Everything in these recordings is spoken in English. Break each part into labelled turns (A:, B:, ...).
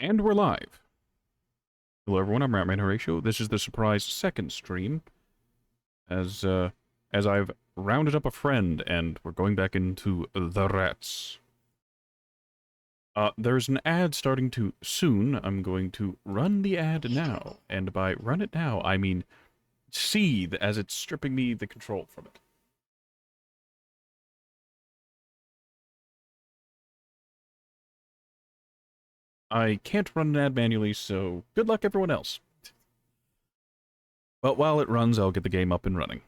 A: And we're live. Hello everyone, I'm Ratman Horatio. This is the surprise second stream, as I've rounded up a friend and we're going back into the rats. There's an ad starting to soon. I'm going to run the ad now, and by run it now, I mean seethe as it's stripping me the control from it. I can't run an ad manually, so good luck everyone else. But while it runs, I'll get the game up and running.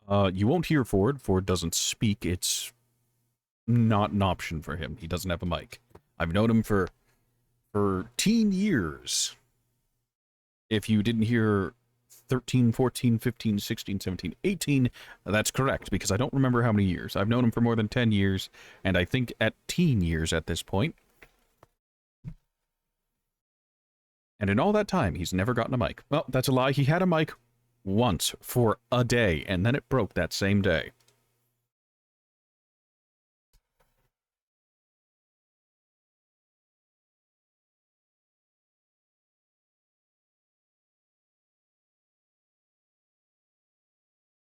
A: You won't hear Ford. Ford doesn't speak. It's not an option for him. He doesn't have a mic. I've known him for teen years. If you didn't hear 13, 14, 15, 16, 17, 18, that's correct, because I don't remember how many years. I've known him for more than 10 years, and I think at teen years at this point. And in all that time, he's never gotten a mic. Well, that's a lie. He had a mic once for a day, and then it broke that same day.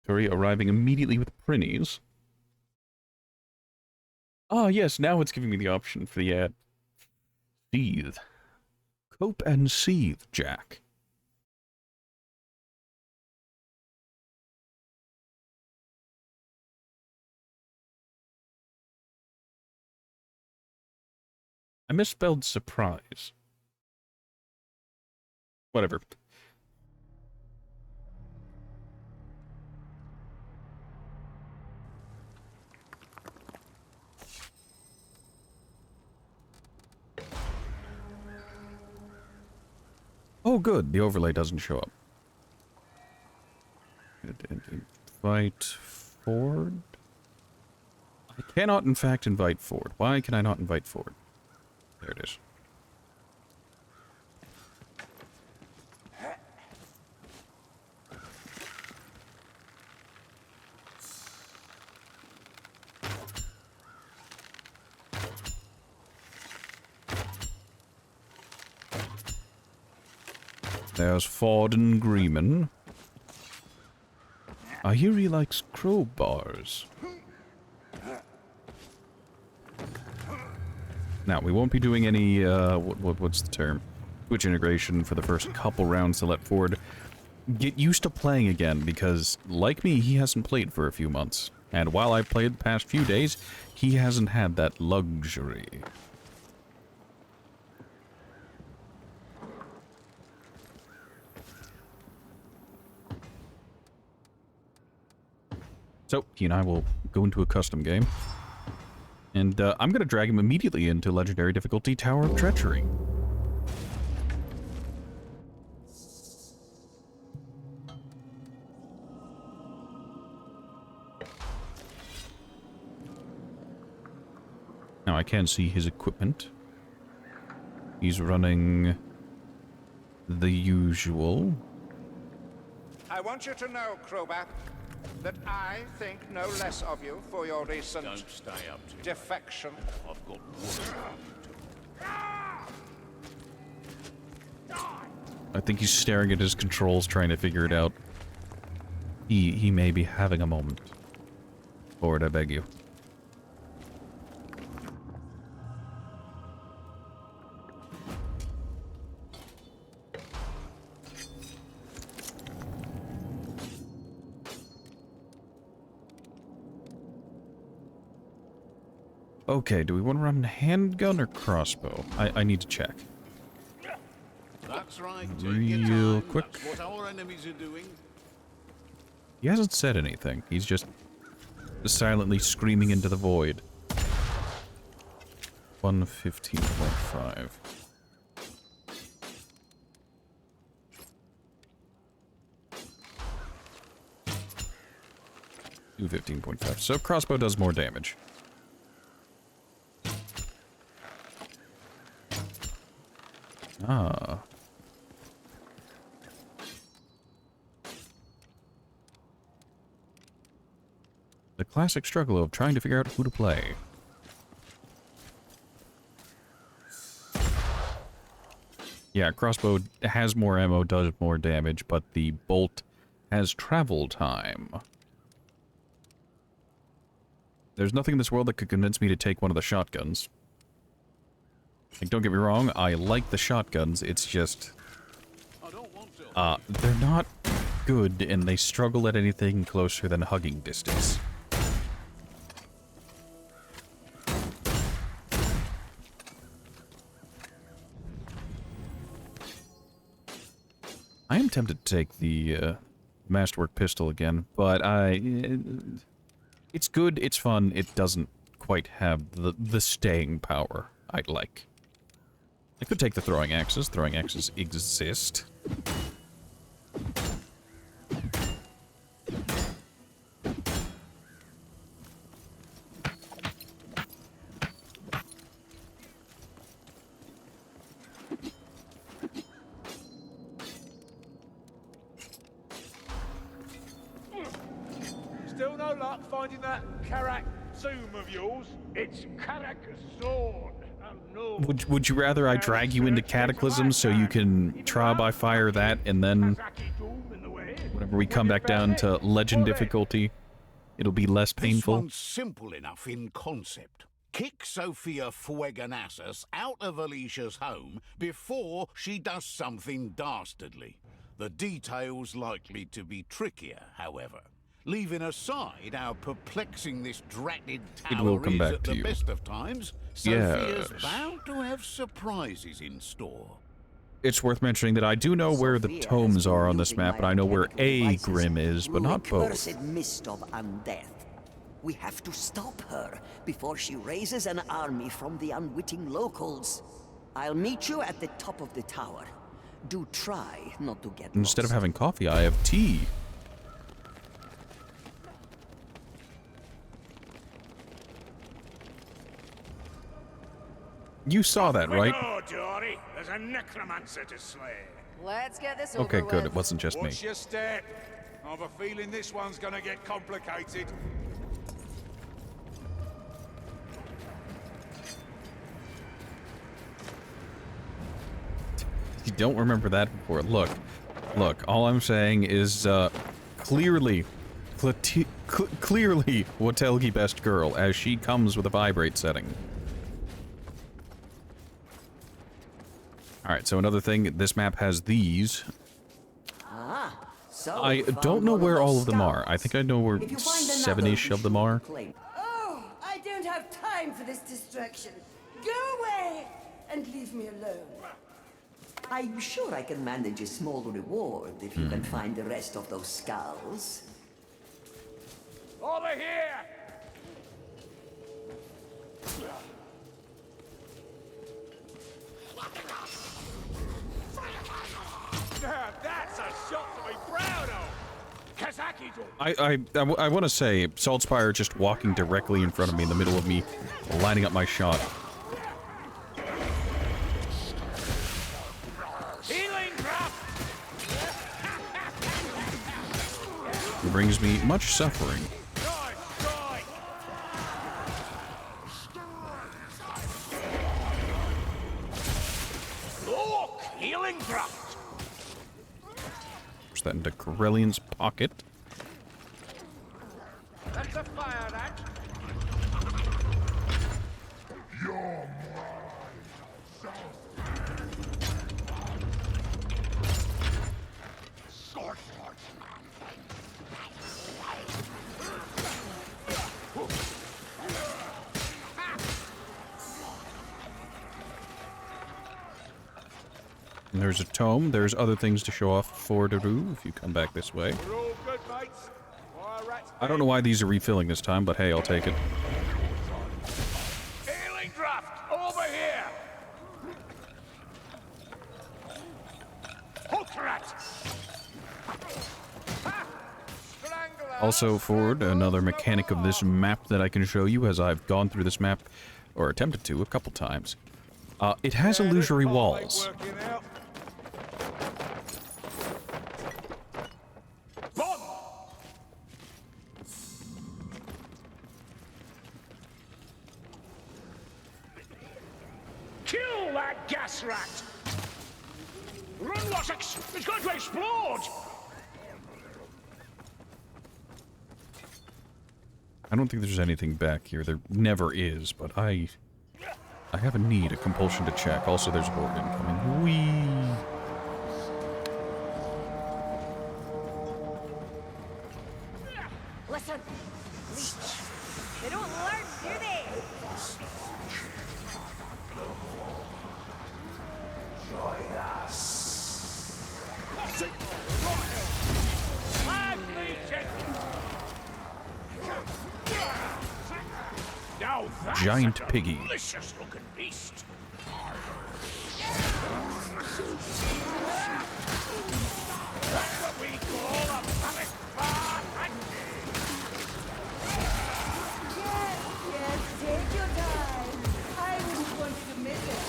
A: Tori arriving immediately with Prinnies. Ah, yes, now it's giving me the option for the ad. Seethe. Cope and seethe, Jack. I misspelled surprise. Whatever. Oh, good. The overlay doesn't show up. Invite Ford? I cannot, in fact, invite Ford. Why can I not invite Ford? There it is. There's Ford and Greeman. I hear he likes crowbars. Now, we won't be doing any, what's the term? Twitch integration for the first couple rounds to let Ford get used to playing again, because, like me, he hasn't played for a few months. And while I've played the past few days, he hasn't had that luxury. So, he and I will go into a custom game. And I'm going to drag him immediately into Legendary Difficulty Tower of Treachery. Now, I can see his equipment. He's running the usual.
B: I want you to know, Crowbat, that I think no less of you for your recent
C: Don't stay up to
B: defection.
C: I've got work.
A: I think he's staring at his controls, trying to figure it out. He may be having a moment. Ford, I beg you. Okay, do we want to run handgun or crossbow? I need to check.
C: That's right.
A: Real quick.
C: That's what our enemies are doing.
A: He hasn't said anything. He's just silently screaming into the void. 115.5. Two 15.5. So crossbow does more damage. Ah. The classic struggle of trying to figure out who to play. Yeah, crossbow has more ammo, does more damage, but the bolt has travel time. There's nothing in this world that could convince me to take one of the shotguns. Like, don't get me wrong, I like the shotguns, it's just...
C: I don't want to.
A: they're not good, and they struggle at anything closer than hugging distance. I am tempted to take the Masterwork pistol again, but it's good, it's fun, it doesn't quite have the staying power I'd like. I could take the throwing axes. Throwing axes exist.
D: Still no luck finding that Karak tomb of yours? It's Karak Zorn. No.
A: Would you rather I drag you into Cataclysm so you can trial by fire that, and then whenever we come back down to Legend difficulty, it'll be less
C: This
A: painful?
C: one's simple enough in concept. Kick Sophia Fueganassus out of Alicia's home before she does something dastardly. The details likely to be trickier, however. Leaving aside how perplexing this dratted
A: It will
C: tower
A: come
C: is
A: back
C: at
A: to
C: the
A: you.
C: best of times, Sophia's
A: Yes.
C: bound to have surprises in store.
A: It's worth mentioning that I do know where the tomes are on this map, and I know where a Grim is, but not both.
E: Cursed mist of undeath. We have to stop her before she raises an army from the unwitting locals. I'll meet you at the top of the tower. Do try not to get
A: Instead of
E: lost.
A: having coffee, I have tea. You saw that, right?
D: Oh, Dory, there's a necromancer to slay.
F: Let's get this over
A: Okay, good.
F: with.
A: It wasn't just me.
B: Watch your step. I've a feeling this one's gonna get complicated.
A: You don't remember that before. Look, all I'm saying is, clearly Watelgi best girl, as she comes with a vibrate setting. Alright, so another thing, this map has these.
E: So
A: I
E: you found
A: don't know
E: one
A: where all
E: those
A: of them are. I
E: skulls.
A: think I know where
E: If you find another,
A: 7-ish
E: be
A: of them
E: sure
A: are.
E: to claim it.
F: Oh, I don't have time for this distraction. Go away and leave me alone.
E: I'm sure I can manage a small reward if you can find the rest of those skulls.
D: Over here! Now that's a shot to be proud of! Kazaki
A: I want to say, Saltspire just walking directly in front of me in the middle of me lining up my shot.
D: healing drop!
A: It brings me much suffering.
D: Nice try! Look! Healing drop!
A: Push that into Corellian's pocket.
B: That's a fire axe.
A: And there's a tome. There's other things to show off for Daru if you come back this way.
D: We're all good, mates. Fire rats.
A: I don't know why these are refilling this time, but hey, I'll take it.
D: Healing draft! Over here! Hook rat!
B: Strangle her.
A: Also, Ford, another mechanic of this map that I can show you as I've gone through this map, or attempted to, a couple times. It has illusory walls.
D: Bomb! Kill that gas rat! Run, Wessex! It's going to explode!
A: I don't think there's anything back here. There never is, but I have a need, a compulsion to check. Also, there's a board incoming. Whee!
G: Listen, Leech. They don't learn, do they?
D: Now that's
A: Giant
D: a
A: piggy.
D: delicious looking beast. That's what we call a panic bar.
F: Yes, take your time. I wouldn't want you to miss it.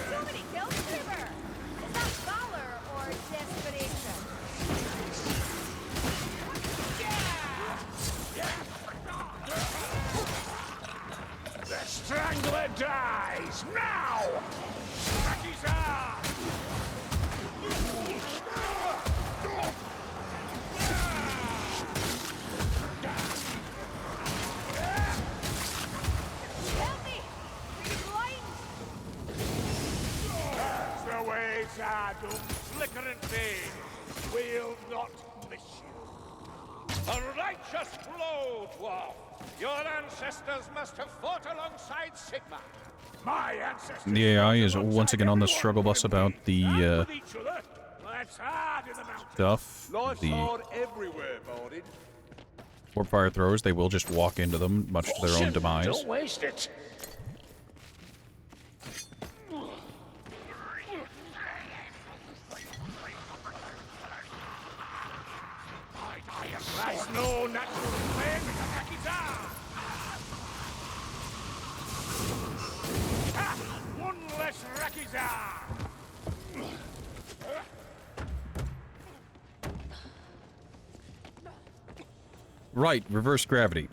G: Too many kills, Trevor. Is that valor or desperation?
D: The Strangler dies now! Rakizar!
G: Help me! Are you blind?
D: That's the way, Zardum. Flicker and fade. We'll not miss you. A righteous blow, dwarf. Your ancestors must have fought alongside Sigmar. My ancestors.
A: The AI is
D: fought
A: once again on the struggle bus about the
D: and with each other. Life's hard in the mountains.
A: stuff. The
D: everywhere, Bardin.
A: warp fire throwers, they will just walk into them, much to their own demise.
D: Don't waste it. That's no natural flame, it's a Rakizar! Ha! One less Rakizar!
A: Right, reverse gravity.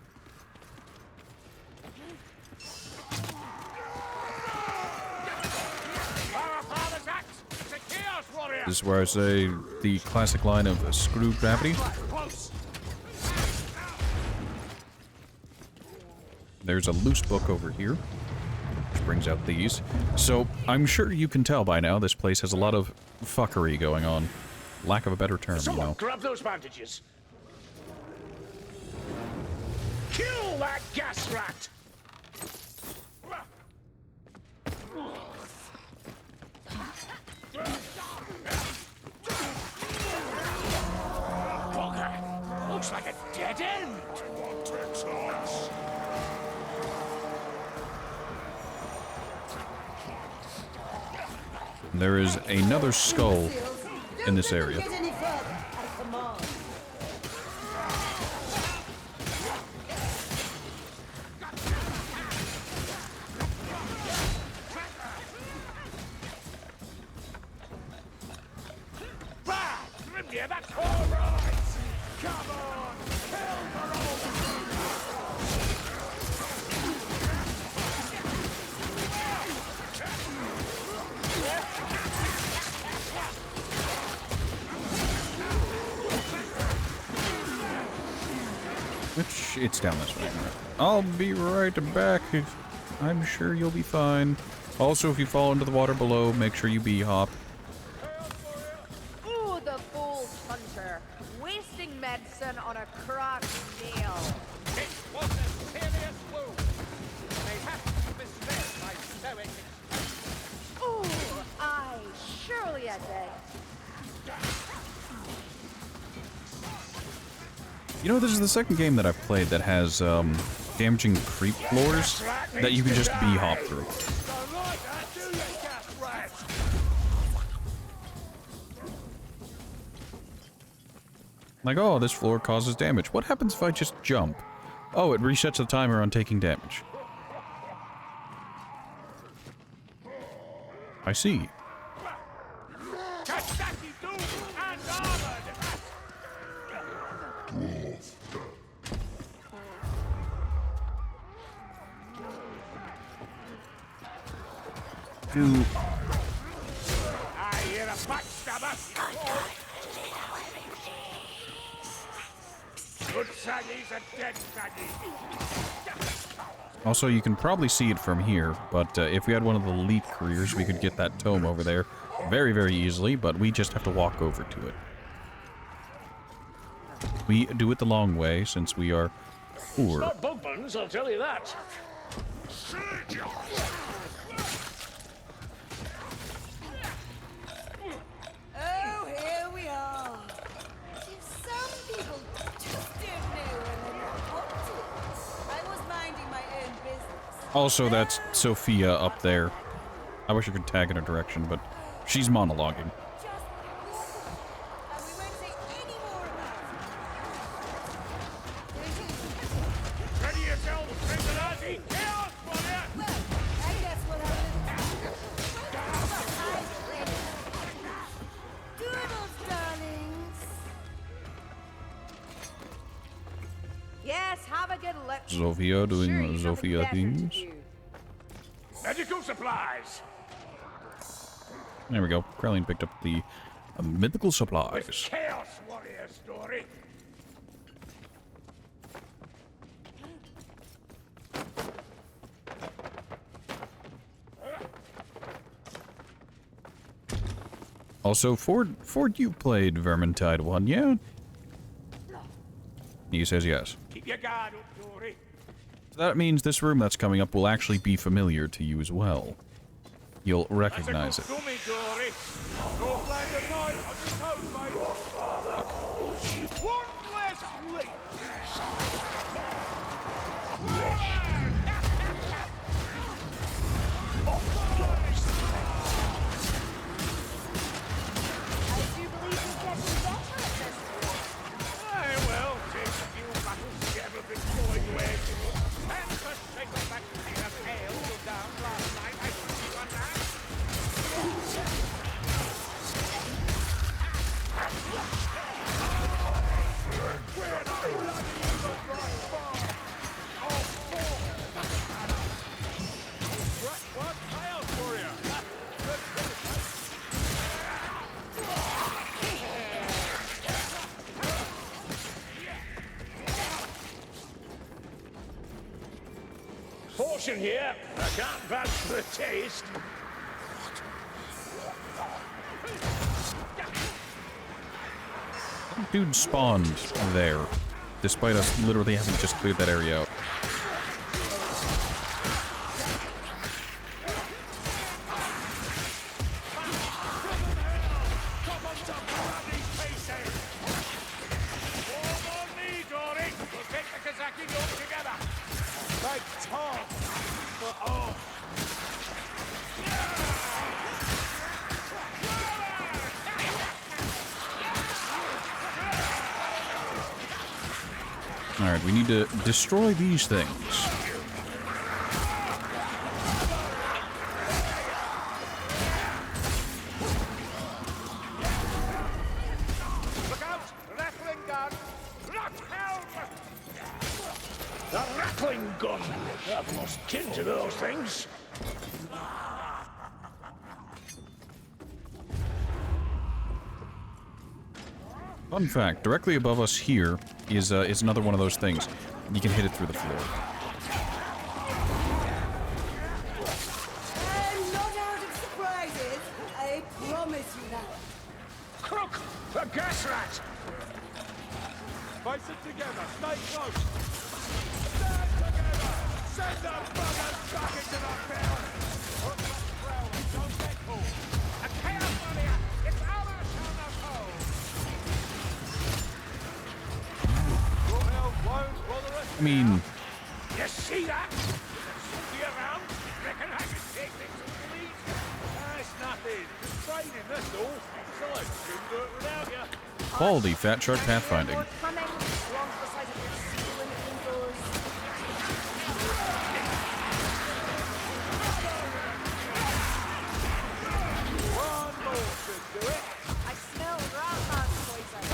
D: Our father's axe! It's a Chaos Warrior!
A: This is where I say the classic line of screw gravity.
D: Close!
A: There's a loose book over here, which brings out these. So, I'm sure you can tell by now this place has a lot of fuckery going on. Lack of a better term, you
D: Someone
A: know.
D: grab those bandages! Kill that gas rat! Bugger! Looks like a dead end! What a choice!
A: There is another skull in this area.
F: Get any further. I command.
D: Bah! Grimnir, that's all right! Come on! Kill for all!
A: Which, it's down this way. I'll be right back. I'm sure you'll be fine. Also, if you fall into the water below, make sure you bee-hop.
G: Ooh, the bold hunter. Wasting medicine on a cracked nail.
B: It was a serious wound. They have to be spared by stoic.
G: Ooh, aye, surely a day.
A: You know, this is the second game that I've played that has, damaging creep floors that you can just bee-hop through.
D: So right, do you, gas rat?
A: Like, oh, this floor causes damage. What happens if I just jump? Oh, it resets the timer on taking damage. I see.
D: Kastaki Doom and armored!
A: Do
D: I Good saggy's a dead saggy.
A: Also, you can probably see it from here, but if we had one of the elite couriers, we could get that tome over there very, very easily, but we just have to walk over to it. We do it the long way, since we are poor.
D: Not bug buns, I'll tell you that.
F: Oh, here we are. Some people just don't know when they're not wanted. I was minding my own business.
A: Also, that's Sophia up there. I wish I could tag in her direction, but she's monologuing.
F: Just walk away, and we won't say any more about it.
D: Ready yourselves, Vigilante! Chaos Warrior!
F: Well, I guess we'll have a little... Doodles, darlings.
G: Yes, have a good look.
A: Sophia doing
G: Sure, you've
A: Sophia
G: nothing better to
A: things.
G: do.
D: Medical supplies!
A: There we go. Krellian picked up the mythical supplies.
D: Chaos Warrior story!
A: Also, Ford, you played Vermintide 1, yeah? He says yes.
D: Keep your guard up, Dory.
A: That means this room that's coming up will actually be familiar to you as well. You'll recognize it.
D: That's a good dummy, Dory. Go flag at night on your toes, mate. One less leak.
G: I do believe he's getting better at this point.
D: Aye, well, takes a few battles to get everything going where it is. And first take us back to the hail go down last night. I could see one now. What? Chaos Warrior! Portion here. I can't vouch for the taste.
A: Dude spawned there, despite us literally having just cleared that area out.
D: Come on, top of these pieces. Warm on me, Dory. We'll take the Kazaki all together. Like Tom. For all.
A: Alright, we need to destroy these things.
D: Look out! Rattling gun! Rathelm! The rattling gun! I've lost kin to those things.
A: Fun fact, directly above us here is another one of those things. You can hit it through the floor.
F: I'm not out of surprises. I promise you that.
D: Crook! The gas rat! Face it together. Stay close. Stand together! Send the buggers back into the field! Put the ground, don't get caught. A chaos warrior! It's our turn of home!
A: I mean,
D: You see that? Be around. Reckon I can take things to the lead? It's nothing. Just training, that's all. Besides, couldn't do it without you.
A: quality Fat Shark pathfinding.
G: Coming along the side of your ceiling windows.
D: One more should do it.
G: I smell rat poison.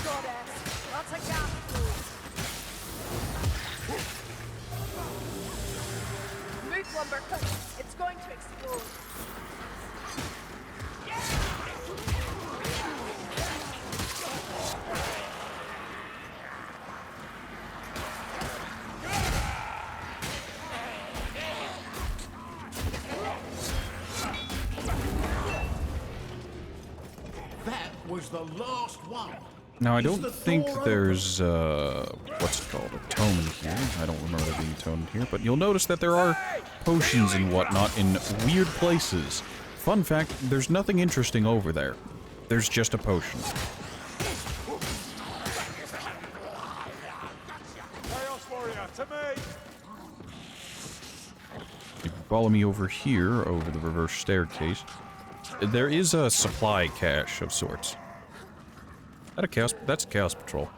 G: Goddess, that's a gas food. lumber cooking. It's going to explode.
C: That was the last one.
A: Now, I
C: Is
A: don't
C: the
A: think
C: door
A: there's, what's it called, a tome in here. I don't remember there being a tome in here, but you'll notice that there are potions and whatnot in weird places. Fun fact, there's nothing interesting over there. There's just a potion.
D: Chaos Warrior, to me!
A: You can follow me over here, over the reverse staircase. There is a supply cache of sorts. That a chaos? That's a chaos patrol.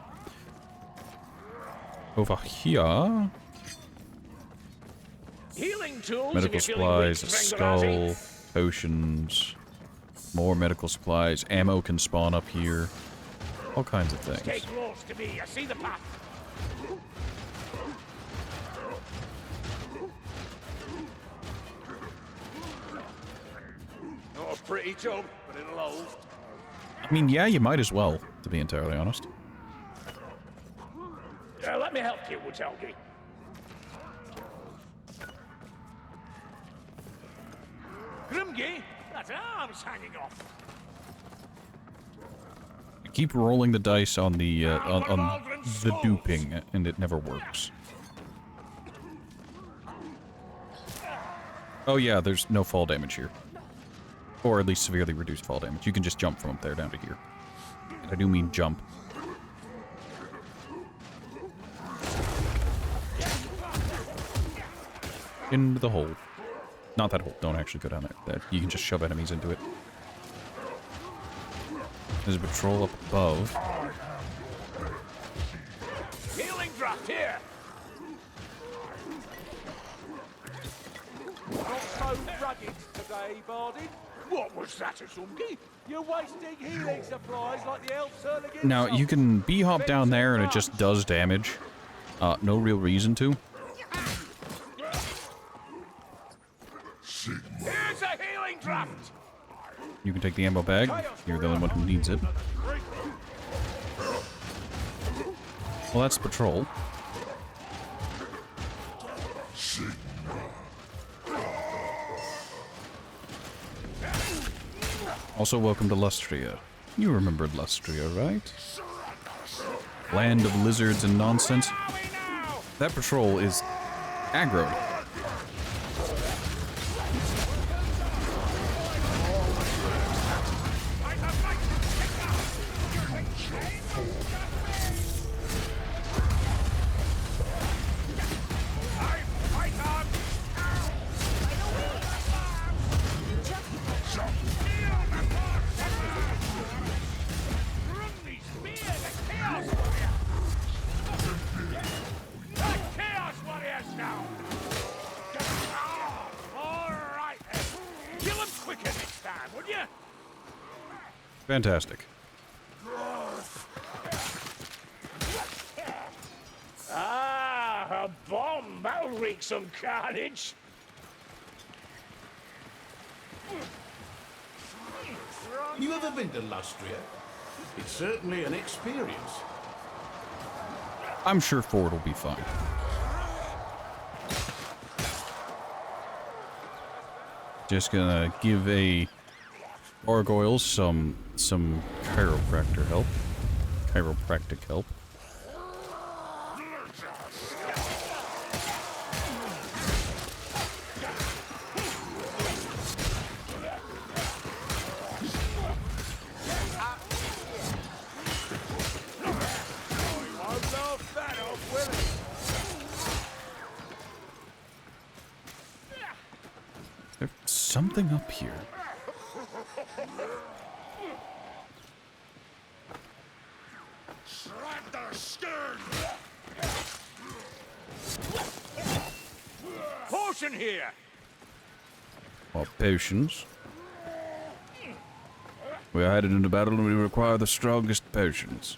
A: Over here,
D: Healing tools.
A: medical
D: if you're feeling weak,
A: supplies, a
D: Strangolazzi.
A: skull, potions, more medical supplies. Ammo can spawn up here. All kinds of things.
D: Stay close to me. I see the path. Not a pretty job, but it'll hold.
A: I mean, yeah, you might as well, to be entirely honest.
D: Let me help you, Wutelgi. Grimgi, that arm's hanging off.
A: Keep rolling the dice on the duping, and it never works. Oh yeah, there's no fall damage here. Or at least severely reduced fall damage. You can just jump from up there down to here. And I do mean jump. Into the hole. Not that hole. Don't actually go down there. You can just shove enemies into it. There's a patrol up above.
D: Healing draft here. Not so rugged today, Bardin. What was that, Azumgi? You're wasting healing supplies like the elves hurl against
A: Now, you can bee-hop down there and it
D: Fence
A: just does damage. No real reason to.
D: Here's a healing draft.
A: You can take the ammo bag. You're the only one who needs it. Well, that's patrol. Also, welcome to Lustria. You remembered Lustria, right? Land of lizards and nonsense. That patrol is aggroed. Fantastic.
D: Ah, a bomb. That'll wreak some carnage.
C: You ever been to Lustria? It's certainly an experience.
A: I'm sure Ford will be fine. Just gonna give a gargoyle some chiropractic help. There's something up here.
D: Potion here.
A: More potions. We are headed into battle and we require the strongest potions.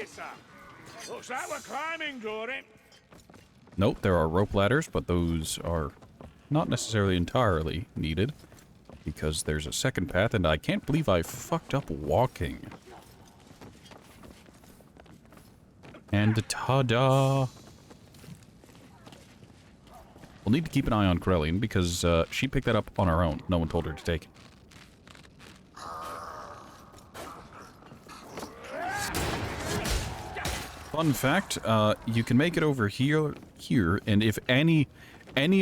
D: sir. Looks like we're climbing, Dory.
A: Nope, there are rope ladders, but those are not necessarily entirely needed. Because there's a second path, and I can't believe I fucked up walking. And ta-da! We'll need to keep an eye on Corellian, because she picked that up on her own. No one told her to take it. Fun fact, you can make it over here, and if any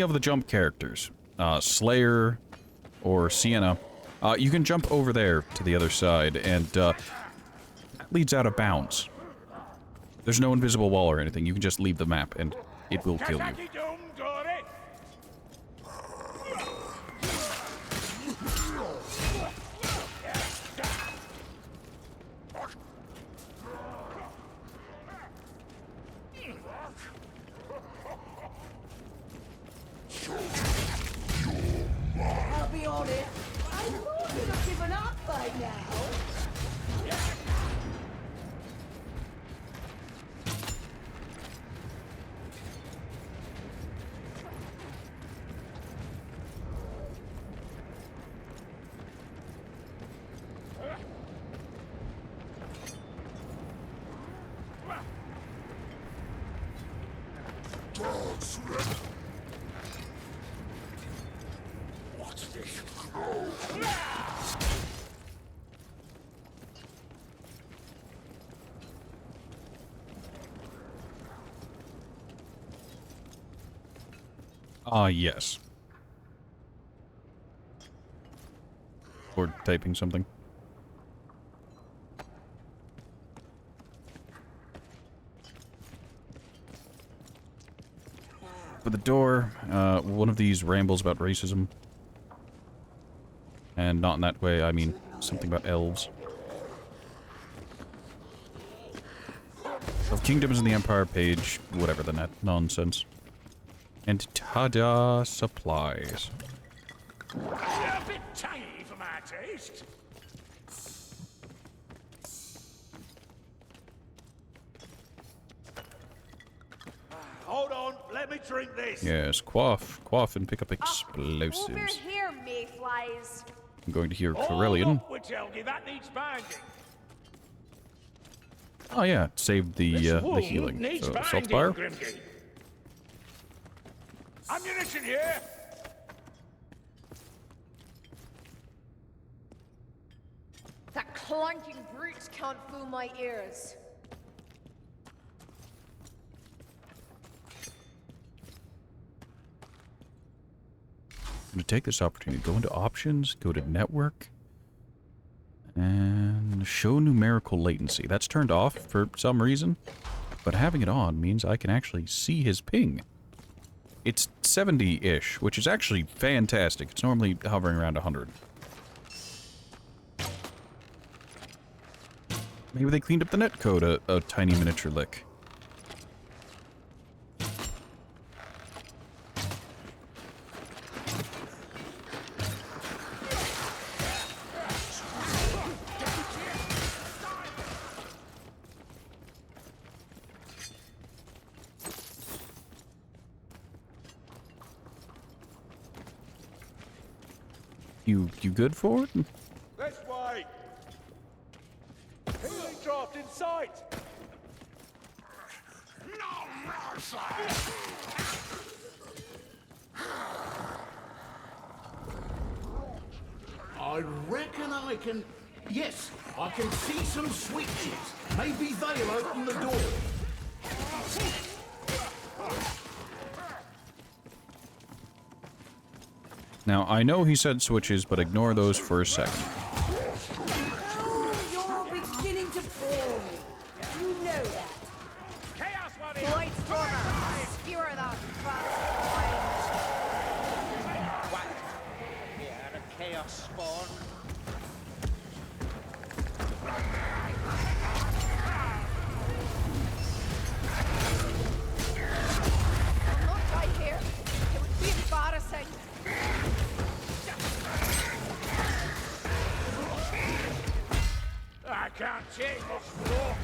A: of the jump characters, Slayer or Sienna, you can jump over there to the other side, and that leads out of bounds. There's no invisible wall or anything. You can just leave the map, and it will kill you.
D: Kentucky Doom, Dory.
F: I'll be honest, I thought you'd have given up by now.
D: What's this?
A: Ah, yes. Or typing something. For the door, one of these rambles about racism. And not in that way, I mean something about elves. Of Kingdoms in the Empire page, whatever the net nonsense. And ta-da, supplies.
D: A bit tangy for my taste. Hold on, let me drink this.
A: Yes, quaff, and pick up
G: Over
A: explosives.
G: here, mayflies.
A: I'm going to hear
D: Hold
A: Corellian.
D: up, Witchelgy, that needs binding.
A: Oh yeah, it saved the
D: Wound
A: healing.
D: needs
A: So,
D: binding,
A: self-fire.
D: Grimgate. Ammunition here.
G: That clanking brutes can't fool my ears.
A: I'm going to take this opportunity, go into options, go to network, and show numerical latency. That's turned off for some reason, but having it on means I can actually see his ping. It's 70-ish, which is actually fantastic. It's normally hovering around 100. Maybe they cleaned up the netcode a tiny miniature lick. You good for it?
D: This way. Healing draft in sight.
C: I reckon I can... Yes, I can see some switches. Maybe they'll open the door.
A: Now, I know he said switches, but ignore those for a second.
F: Oh, you're beginning to bore me. You know that.
D: Chaos Warrior.
G: Blight Stormer, skewer that fast.
B: What? Yeah, a chaos spawn.
G: I'm not right here. It would be embarrassing.
D: I can't take this floor.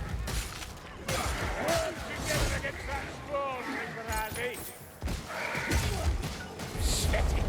D: Together against that scroll, Ringrazi. Set it.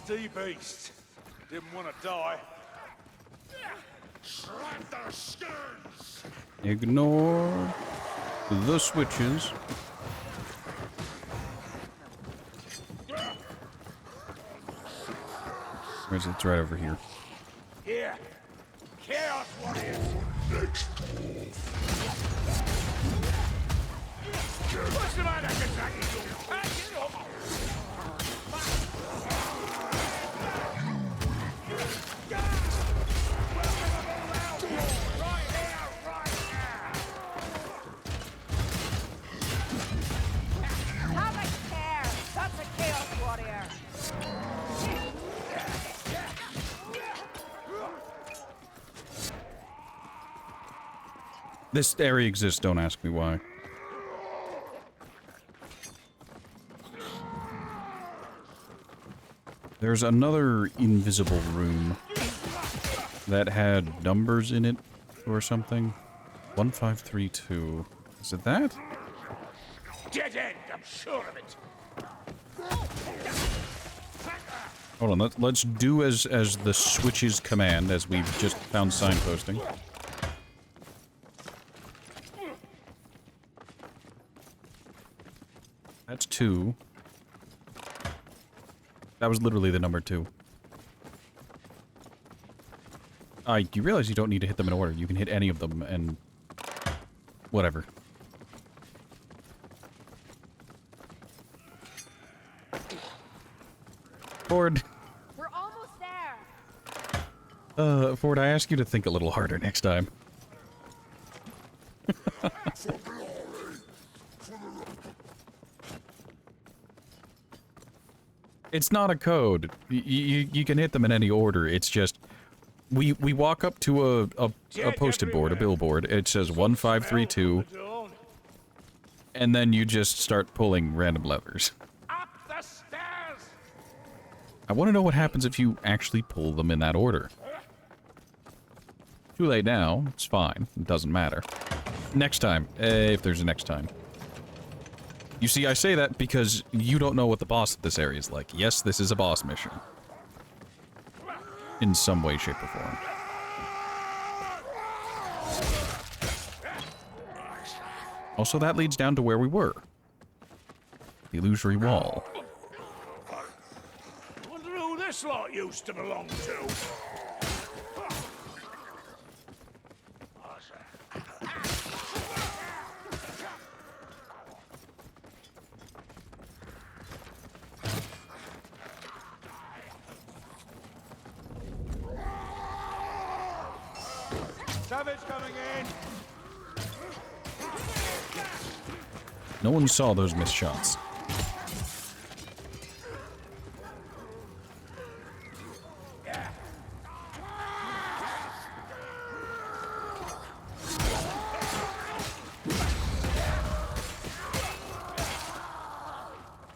H: Nasty beast. Didn't want to die. Shred their skins!
A: Ignore the switches. Where's it? It's right over here.
D: Here. Chaos Warriors. What's the matter, Kazaki? Pack it up.
G: Have a care. That's a Chaos Warrior.
A: This area exists, don't ask me why. There's another invisible room that had numbers in it or something. 1532. Is it that?
D: Dead end, I'm sure of it.
A: Hold on, let's do as the switches command, as we've just found signposting. That's 2. That was literally the number 2. You realize you don't need to hit them in order. You can hit any of them and... whatever. Ford.
G: We're almost there.
A: Ford, I ask you to think a little harder next time. It's not a code. You can hit them in any order. It's just we walk up to a posted board, a billboard. It says 1532, and then you just start pulling random levers.
D: Up the stairs.
A: I want to know what happens if you actually pull them in that order. Too late now. It's fine. It doesn't matter. Next time, if there's a next time. You see, I say that because you don't know what the boss of this area is like. Yes, this is a boss mission. In some way, shape, or form. Also, that leads down to where we were. The illusory wall.
D: Wonder who this lot used to belong to.
H: Savage coming in!
A: No one saw those missed shots.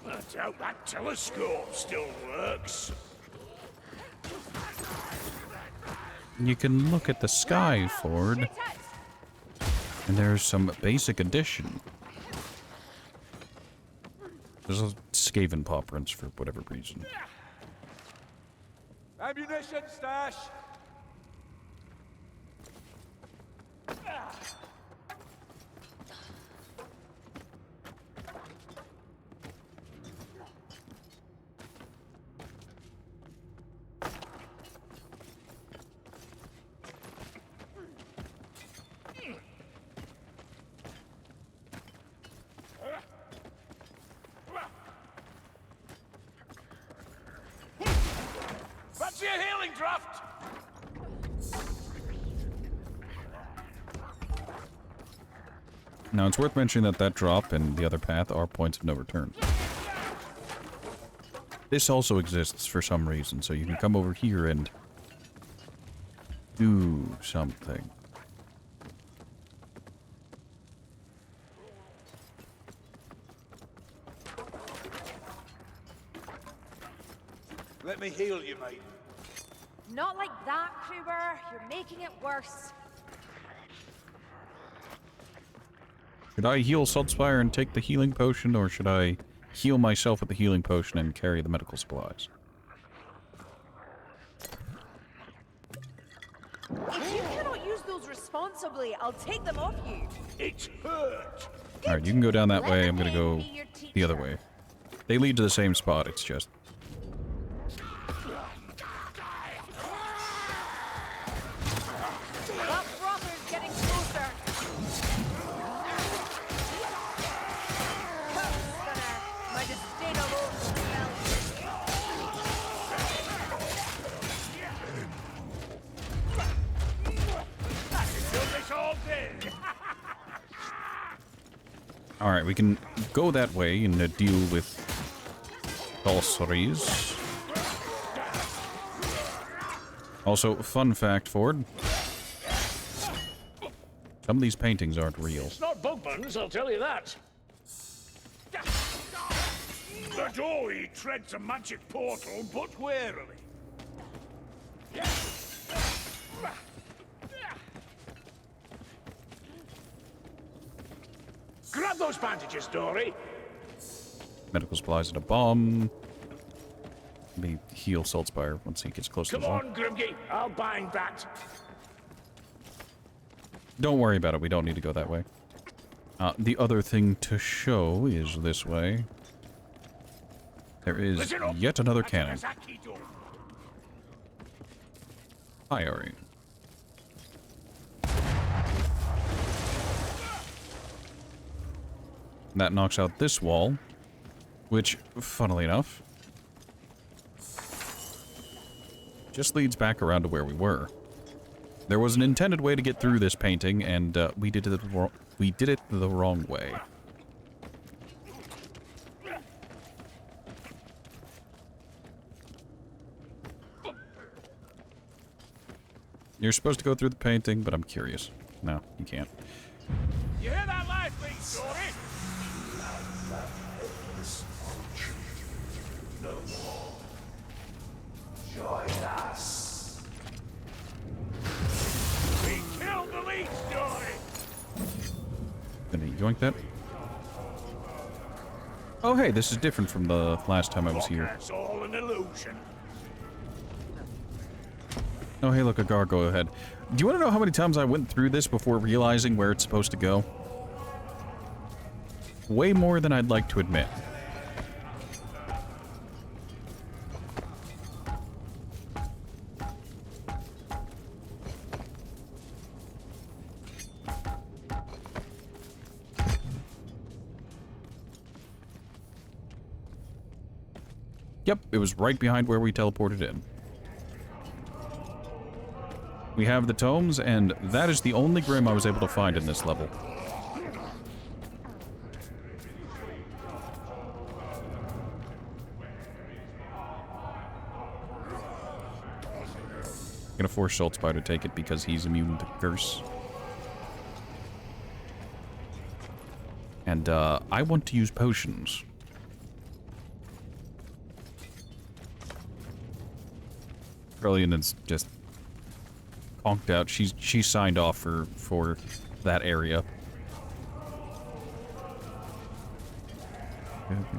D: I doubt that telescope still works.
A: You can look at the sky, Ford. And there's some basic addition. There's a Skaven paw prints for whatever reason.
H: Ammunition stash!
D: Fancy a healing draft?
A: Now, it's worth mentioning that that drop and the other path are points of no return. This also exists for some reason, so you can come over here and do something.
H: Let me heal you, mate.
G: Not like that, Kruber. You're making it worse.
A: Should I heal Saltspire and take the healing potion, or should I heal myself with the healing potion and carry the medical supplies?
G: If you cannot use those responsibly, I'll take them off you.
H: It hurt.
A: Alright, you can go down that
G: Let
A: way.
G: the
A: I'm gonna
G: pain
A: go
G: be your
A: the other
G: teacher.
A: way. They lead to the same spot, it's just...
G: That brother's getting closer. Curse spinner. My disdain alone will melt.
D: Do this all day.
A: Alright, we can go that way and deal with sorceries. Also, fun fact, Ford. Some of these paintings aren't real.
D: It's not Bugman's, I'll tell you that. The door he treads a magic portal, but warily. Grab those bandages, Dory.
A: Medical supplies and a bomb. Let me heal Saltspire once he gets close to
D: Come
A: the wall.
D: on, Grimgy, I'll bind that.
A: Don't worry about it, we don't need to go that way. The other thing to show is this way. There is
D: Listen up.
A: yet another
D: That's
A: cannon.
D: a Kazaki door.
A: Hi, Ari. That knocks out this wall, which, funnily enough, just leads back around to where we were. There was an intended way to get through this painting, and we did it the wrong way. You're supposed to go through the painting, but I'm curious. No, you can't.
D: You hear that live beat, Dory? We killed the leech, Dory!
A: Gonna yoink that. Oh, hey, this is different from the last time I was here.
D: It's all an illusion.
A: Oh, hey, look, a gargoyle ahead. Do you want to know how many times I went through this before realizing where it's supposed to go? Way more than I'd like to admit. Yep, it was right behind where we teleported in. We have the tomes, and that is the only Grim I was able to find in this level. I'm gonna force Saltspire to take it because he's immune to curse. And, I want to use potions. Brilliant, it's just conked out. She signed off for that area.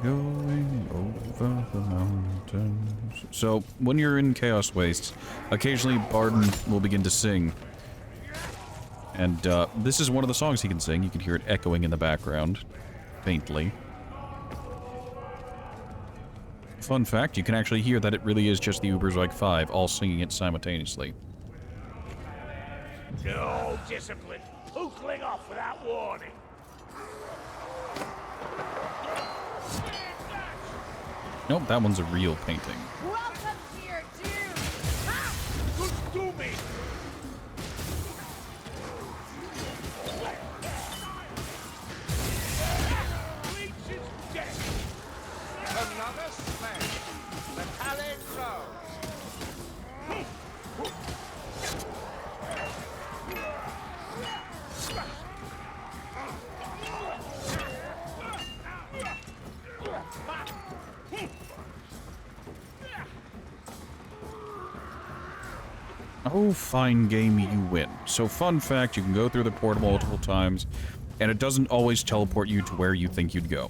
A: Going over the mountains. So when you're in Chaos Wastes, occasionally Barden will begin to sing, and this is one of the songs he can sing. You can hear it echoing in the background, faintly. Fun fact, you can actually hear that it really is just the Uberzweig 5 all singing it simultaneously.
D: No discipline. Pootling off without warning.
A: Nope, that one's a real painting.
G: Welcome to your doom. Ha!
D: Just do me.
A: Oh, fine game, you win. So, fun fact, you can go through the portal multiple times, and it doesn't always teleport you to where you think you'd go.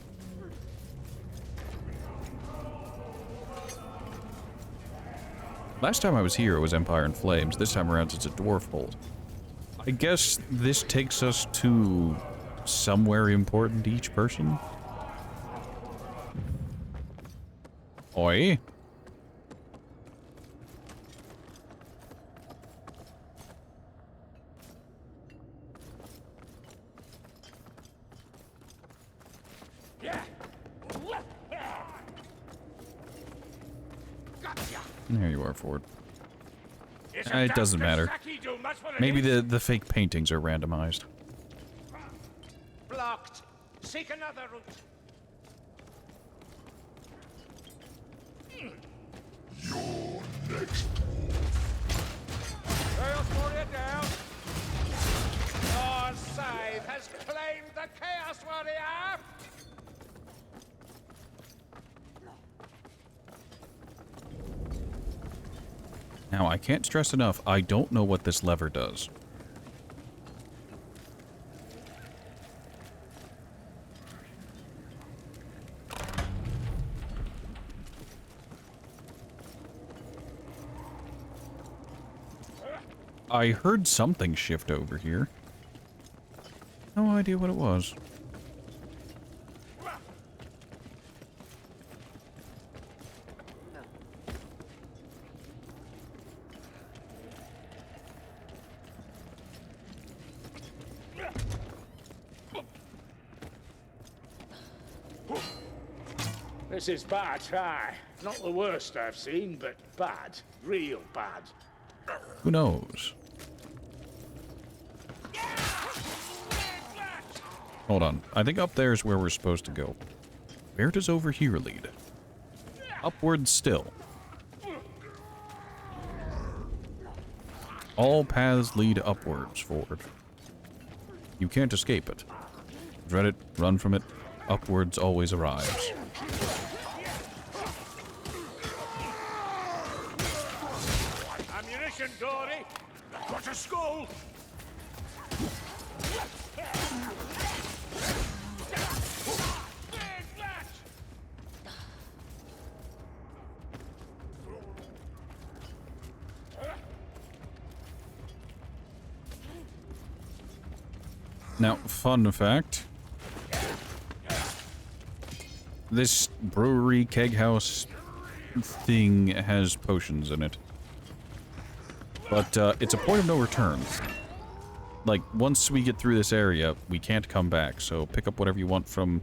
A: Last time I was here, it was Empire in Flames. This time around, it's a Dwarf Hold. I guess this takes us to somewhere important to each person. Oi. There you are, Ford. It doesn't matter. Maybe the fake paintings are randomized.
B: Blocked. Seek another route.
D: Chaos Warrior down.
B: Your scythe has claimed the Chaos Warrior!
A: Now, I can't stress enough, I don't know what this lever does. I heard something shift over here. No idea what it was.
D: This is bad, aye. Not the worst I've seen, but bad. Real bad.
A: Who knows? Hold on. I think up there is where we're supposed to go. Where does over here lead? Upwards still. All paths lead upwards, Ford. You can't escape it. Dread it, run from it. Upwards always arrives.
D: Ammunition, Dory! Got a skull!
A: Now, fun fact. This brewery keg house thing has potions in it. But it's a point of no return. Like, once we get through this area, we can't come back, so pick up whatever you want from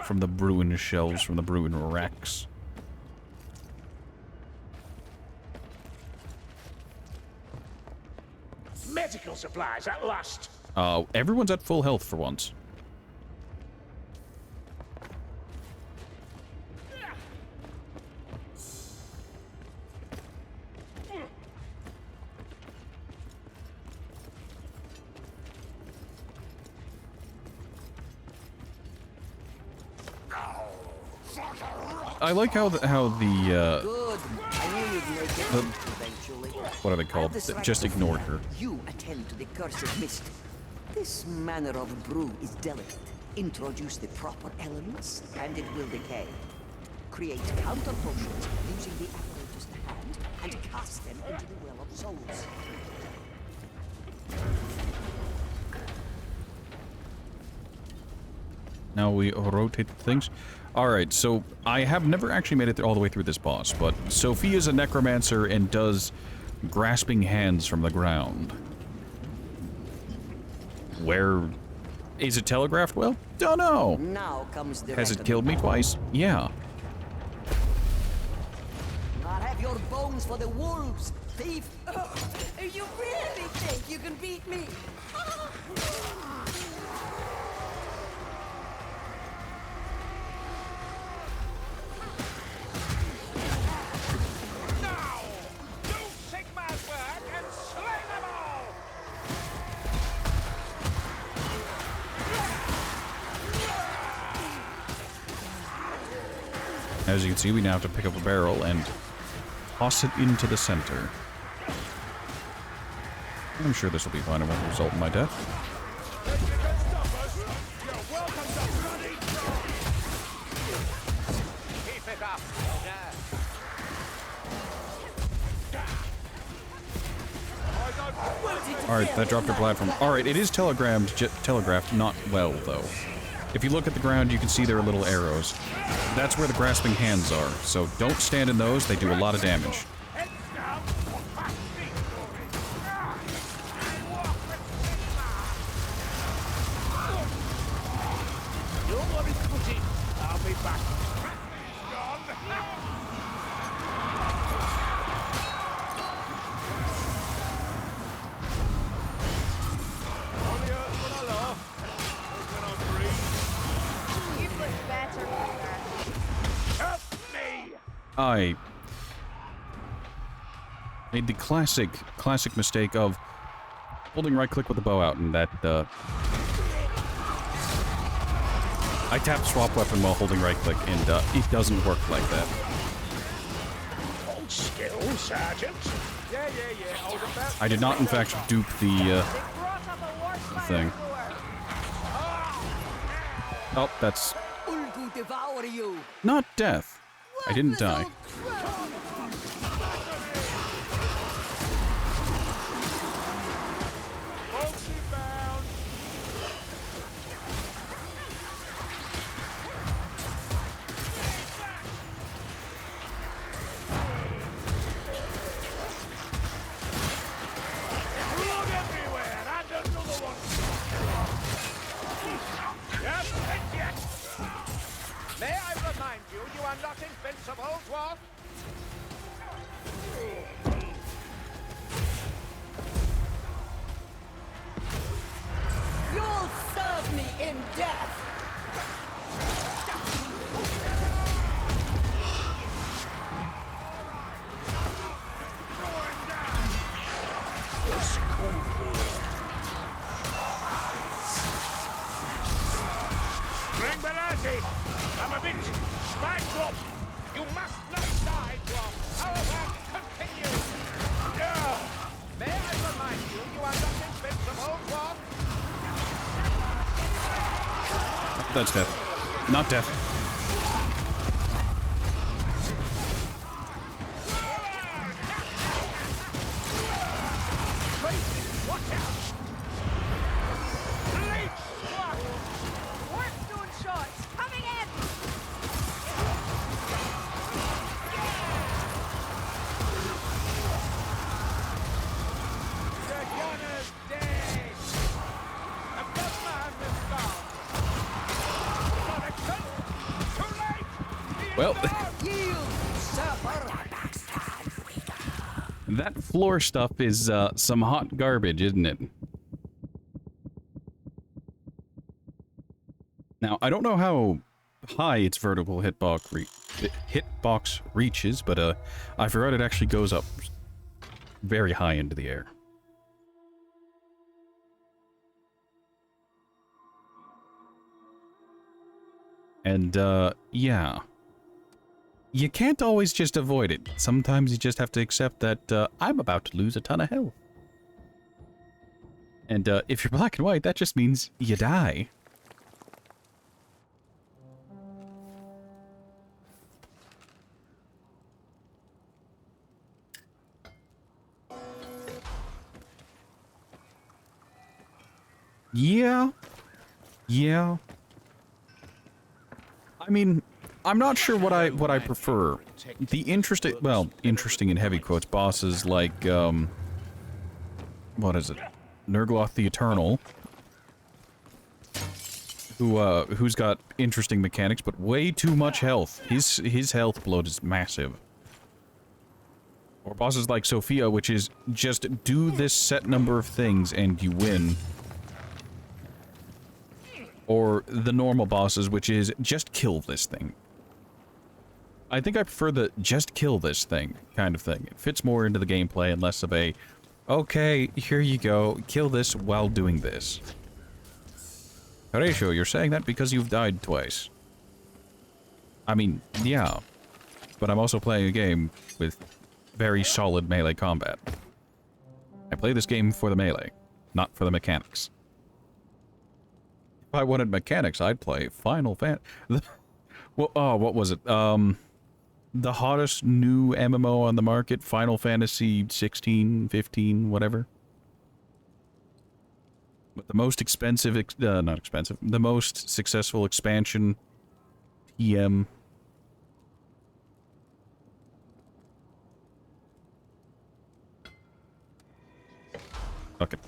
A: the brewing shelves, from the brewing racks.
D: Medical supplies at last!
A: Everyone's at full health for once. I like how the
E: Good. I knew you'd make it eventually.
A: what are they called? Just ignored her.
E: You attend to the cursed mist. This manner of brew is delicate. Introduce the proper elements, and it will decay. Create counter potions using the apparatus to hand, and cast them into the well of souls.
A: Now we rotate things. Alright, so I have never actually made it all the way through this boss, but Sophia's a necromancer and does grasping hands from the ground. Where... is it telegraphed well? Don't know.
E: Now comes the
A: Has it killed me twice? Yeah.
E: I'll have your bones for the wolves, thief!
F: Oh, you really think you can beat me?
B: Now! Do Sigmar's work and slay them all!
A: As you can see, we now have to pick up a barrel and toss it into the center. I'm sure this will be fine and won't result in my death.
B: Keep it up.
A: Alright, that dropped her platform. Alright, it is telegraphed, not well, though. If you look at the ground, you can see there are little arrows. That's where the grasping hands are, so don't stand in those, they do a lot of damage.
D: I'll be back.
G: You look better, Walker.
D: Help me!
A: I made the classic mistake of holding right-click with the bow out, and that, I tapped swap weapon while holding right-click, and, it doesn't work like that.
D: Hold still, Sergeant. Yeah. I was about
A: I did not, in fact, dupe the,
G: They brought up a war
A: thing. Oh, that's
E: Ulgu devour you!
A: not death. I didn't die.
D: bound. Blood everywhere, and another one. Yes.
B: May I remind you, you are not invincible, dwarf?
F: You'll serve me in death!
D: Bring Benazzi! I'm a bit spiked up! You must not die, dwarf! However, continue!
B: May I remind you, you are not invincible, dwarf?
A: That's death. Not death.
G: Work doing shots. Coming in.
B: The gunner's dead! The blood man is gone! Connection! Too late! He is
A: Well,
B: gone!
E: Yield, usurper!
A: that floor stuff is, some hot garbage, isn't it? Now, I don't know how high its vertical hitbox reaches, but, I forgot it actually goes up very high into the air. And, yeah. You can't always just avoid it. Sometimes you just have to accept that, I'm about to lose a ton of health. And, if you're black and white, that just means you die. Yeah. Yeah. I mean, I'm not sure what I prefer. The interesting in heavy quotes bosses like what is it? Nurgloth the Eternal, who's got interesting mechanics but way too much health. His health bloat is massive. Or bosses like Sophia, which is just do this set number of things and you win. Or the normal bosses, which is just kill this thing. I think I prefer the just kill this thing kind of thing. It fits more into the gameplay and less of a, okay, here you go, kill this while doing this. Horatio, you're saying that because you've died twice. I mean, yeah. But I'm also playing a game with very solid melee combat. I play this game for the melee, not for the mechanics. If I wanted mechanics, I'd play Final Fantasy. Well, oh, what was it? The hottest new MMO on the market, Final Fantasy 16, 15, whatever. But the most expensive, not expensive, the most successful expansion, TM. Fuck it.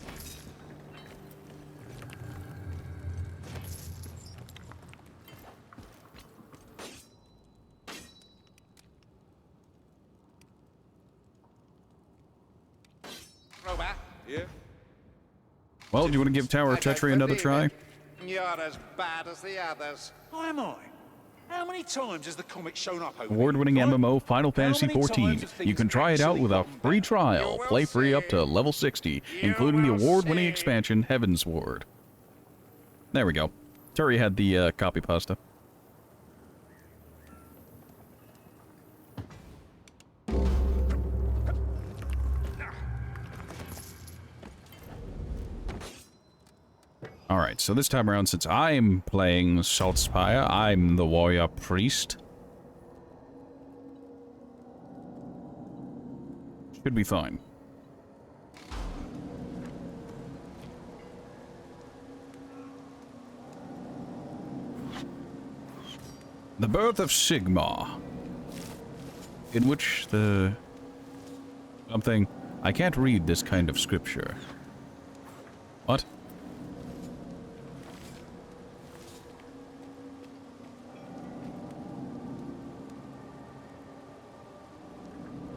B: Crobat,
H: Yeah?
A: Well, do you want to give Tower
B: I
A: of
B: don't
A: Tetri another
B: believe
A: try?
B: it. You're as bad as the others.
H: How am I? How many times has the comic shown up over
A: Award-winning
H: there, right?
A: MMO Final
H: How
A: Fantasy
H: many times
A: XIV.
H: have
A: You
H: things
A: can try it out
H: actually
A: with a
H: gone
A: free
H: bad?
A: trial.
B: You will
A: Play free up
B: see.
A: to level 60,
B: You
A: including the
B: will
A: award-winning
B: see.
A: expansion Heaven's Ward. There we go. Turi had the copy pasta. Alright, so this time around, since I'm playing Saltspire, I'm the warrior priest. Should be fine. The Birth of Sigmar. In which the... something... I can't read this kind of scripture. What?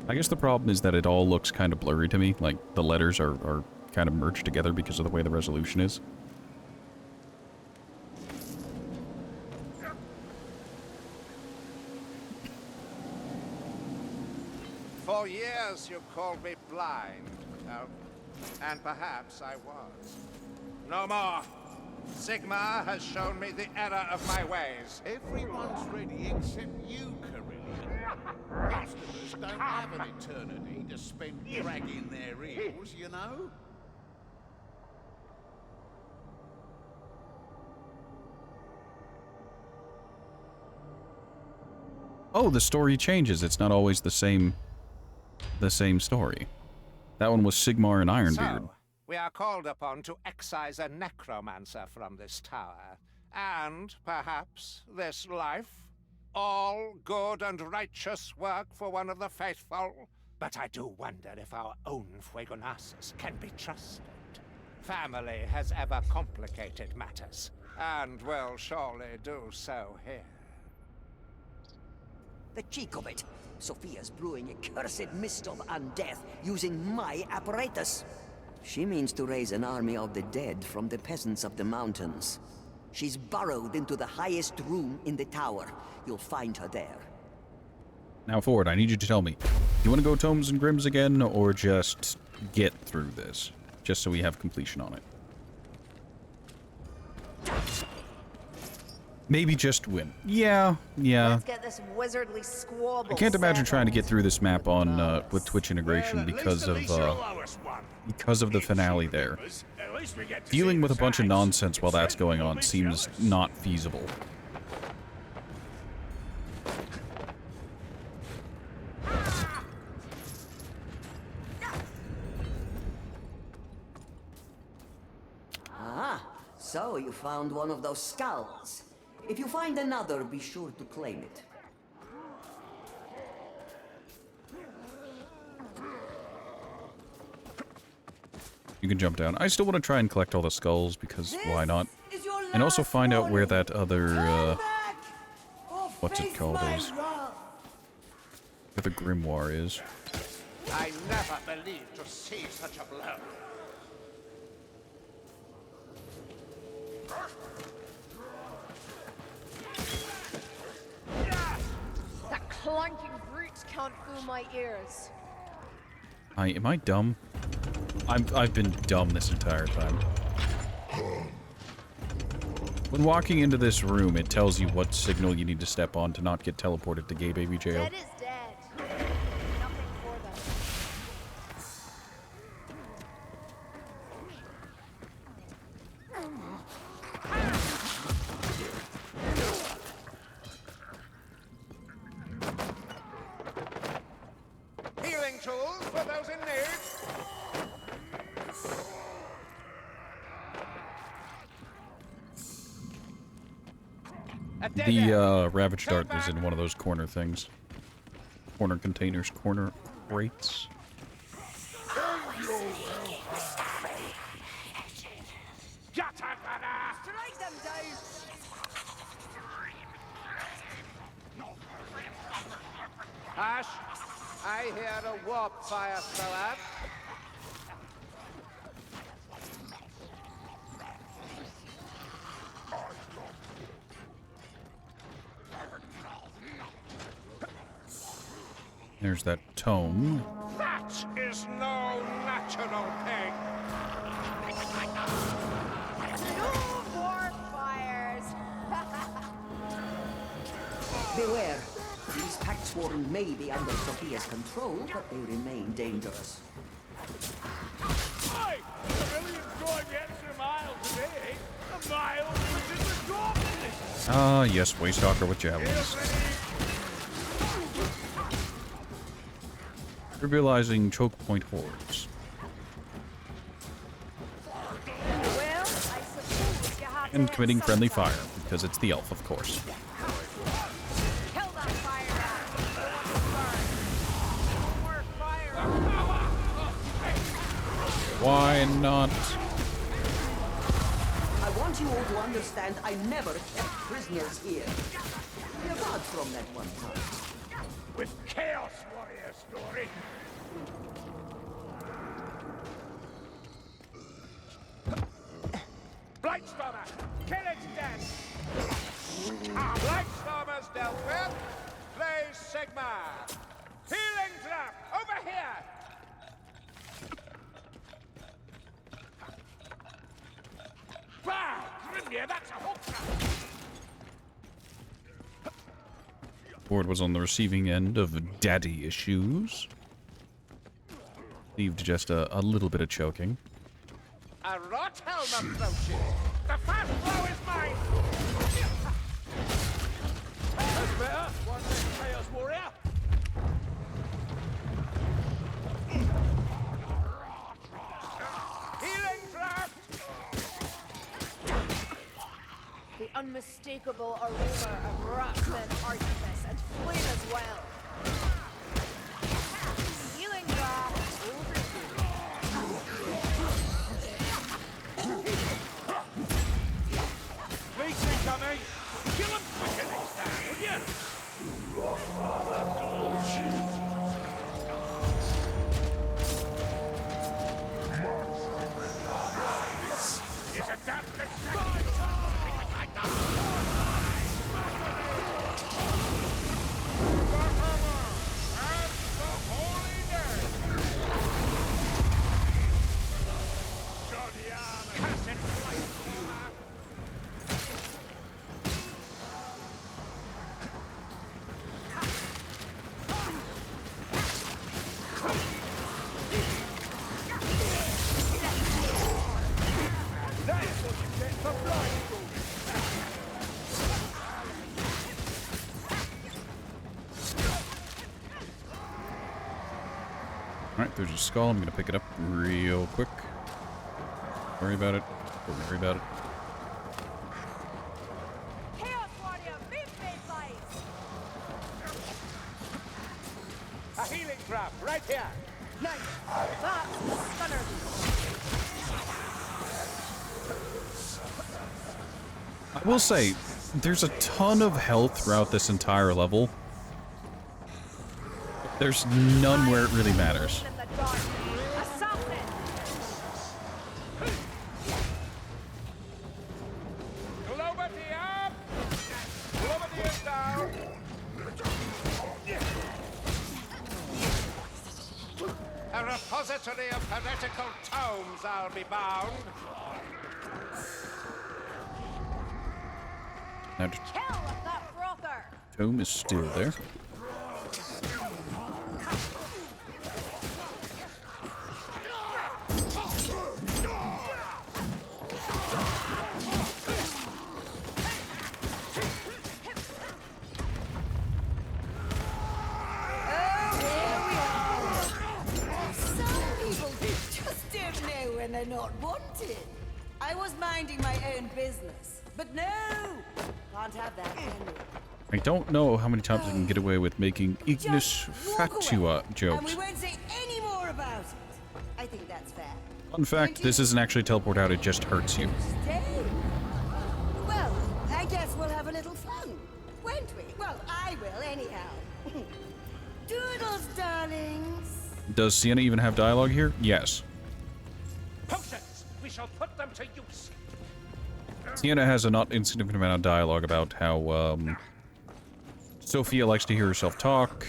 A: I guess the problem is that it all looks kind of blurry to me. Like, the letters are kind of merged together because of the way the resolution is.
B: For years you called me blind. And perhaps I was. No more. Sigmar has shown me the error of my ways.
C: Everyone's ready except you, Carillion. Customers don't have an eternity to spend dragging their heels, you know?
A: Oh, the story changes. It's not always the same story. That one was Sigmar and Ironbeard.
B: So, we are called upon to excise a necromancer from this tower. And, perhaps, this life. All good and righteous work for one of the faithful. But I do wonder if our own Fuegonasus can be trusted. Family has ever complicated matters, and will surely do so here.
E: The cheek of it! Sophia's brewing a cursed mist of undeath using my apparatus. She means to raise an army of the dead from the peasants of the mountains. She's burrowed into the highest room in the tower. You'll find her there.
A: Now, Ford, I need you to tell me. Do you want to go Tomes and Grims again, or just get through this? Just so we have completion on it. Maybe just win. Yeah.
G: Let's get this wizardly squabble.
A: I can't imagine trying to get
G: settled.
A: through this map on with Twitch integration because of the finale there. Dealing with a bunch of nonsense while that's going on seems not feasible.
E: Ah, so you found one of those skulls. If you find another, be sure to claim it.
A: You can jump down. I still want to try and collect all the skulls because why not?
E: Is your
A: And also
E: last
A: find out where
E: warning.
A: that other
E: Turn back, or
A: what's it
E: face
A: called
E: my
A: is.
E: wrath.
A: where the grimoire is.
B: I never believed to see such a blow.
G: That clanking brute can't fool my ears.
A: Am I dumb? I've been dumb this entire time. When walking into this room, it tells you what signal you need to step on to not get teleported to gay baby jail.
G: Dead is dead. Nothing for them.
B: Healing tools for those in need. A dead end.
A: The Ravage
B: Come
A: Dart is
B: back.
A: in one of those corner things. Corner containers, corner crates.
F: Strike them down!
B: Ash, I hear a warp fire thrower.
A: There's that tome.
B: That is no natural pig.
G: No more fires!
E: Beware. These Paxworm may be under Sophia's control, but they remain dangerous.
D: Hey! I really enjoyed the extra mile today. A mile which is a goblin!
A: Ah, yes, Waystalker with javelins. Trivializing choke point hordes.
G: Well, I suppose you have to
A: And
G: hit
A: committing friendly
G: sometime.
A: fire, because it's the elf, of course.
G: Kill that fire rat. No more fire.
A: Why not?
E: I want you all to understand I never kept prisoners here. You're not from that one time.
D: With Chaos Warrior story. Blightstormer! Kill its dead!
B: Blightstormers dealt with. Play Sigma. Healing trap over here.
D: Bah! Grimnir, that's a hook trap!
A: Horde was on the receiving end of daddy issues. Leaved just a little bit of choking.
B: A rot helm approaches.
D: The fast flow is mine! That's better! One less Chaos Warrior!
B: Healing trap.
G: The unmistakable aroma of rotten artifice and flame as well. Healing drop over here.
D: Police incoming! Kill him quicker next time, would you? Is it that
A: Alright, there's a skull. I'm gonna pick it up real quick. Don't worry about it. Don't worry about it.
G: Chaos Warrior, beat me, fight!
B: A healing trap right here.
G: Nice! That's stunner.
A: I will say, there's a ton of health throughout this entire level. There's none where it really matters.
G: In the dark. Assassin!
B: Globity up. Globity is down. A repository of heretical tomes, I'll be bound.
A: Now,
G: Kill that frother!
A: Tome is still there.
F: they're not wanted. I was minding my own business. But no! Can't have that, can you?
A: I don't know how many times I can get away with making ignis fatua
F: And
A: jokes.
F: we won't say any more about it. I think that's fair.
A: Fun fact, this isn't actually teleport out, it just hurts you.
F: Stay. Well, I guess we'll have a little fun, won't we? Well, I will, anyhow. Doodles, darlings.
A: Does Sienna even have dialogue here? Yes.
D: Potions! We shall put them to use.
A: Sienna has a not insignificant amount of dialogue about how, Sophia likes to hear herself talk,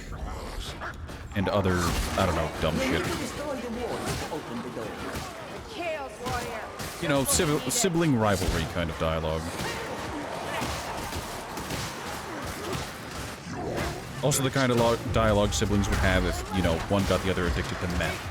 A: and other, I don't know, dumb
E: We
A: shit.
E: need to destroy the wall to open the door.
G: Chaos Warrior.
A: You know, sibling rivalry kind of dialogue. Also the kind of dialogue siblings would have if, you know, one got the other addicted to meth.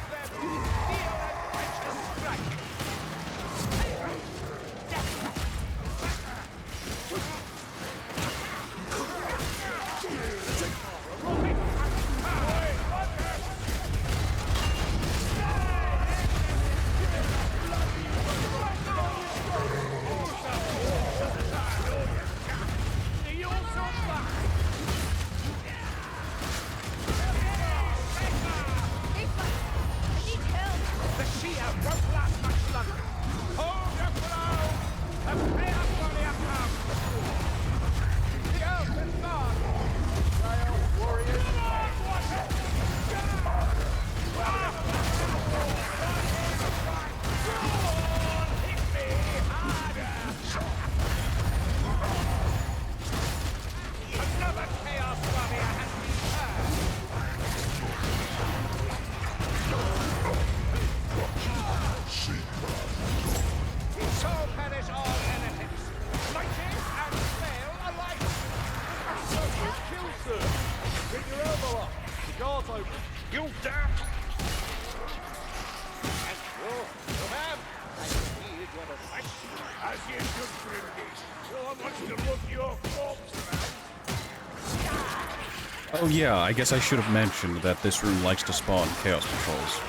A: Oh yeah, I guess I should have mentioned that this room likes to spawn Chaos Patrols.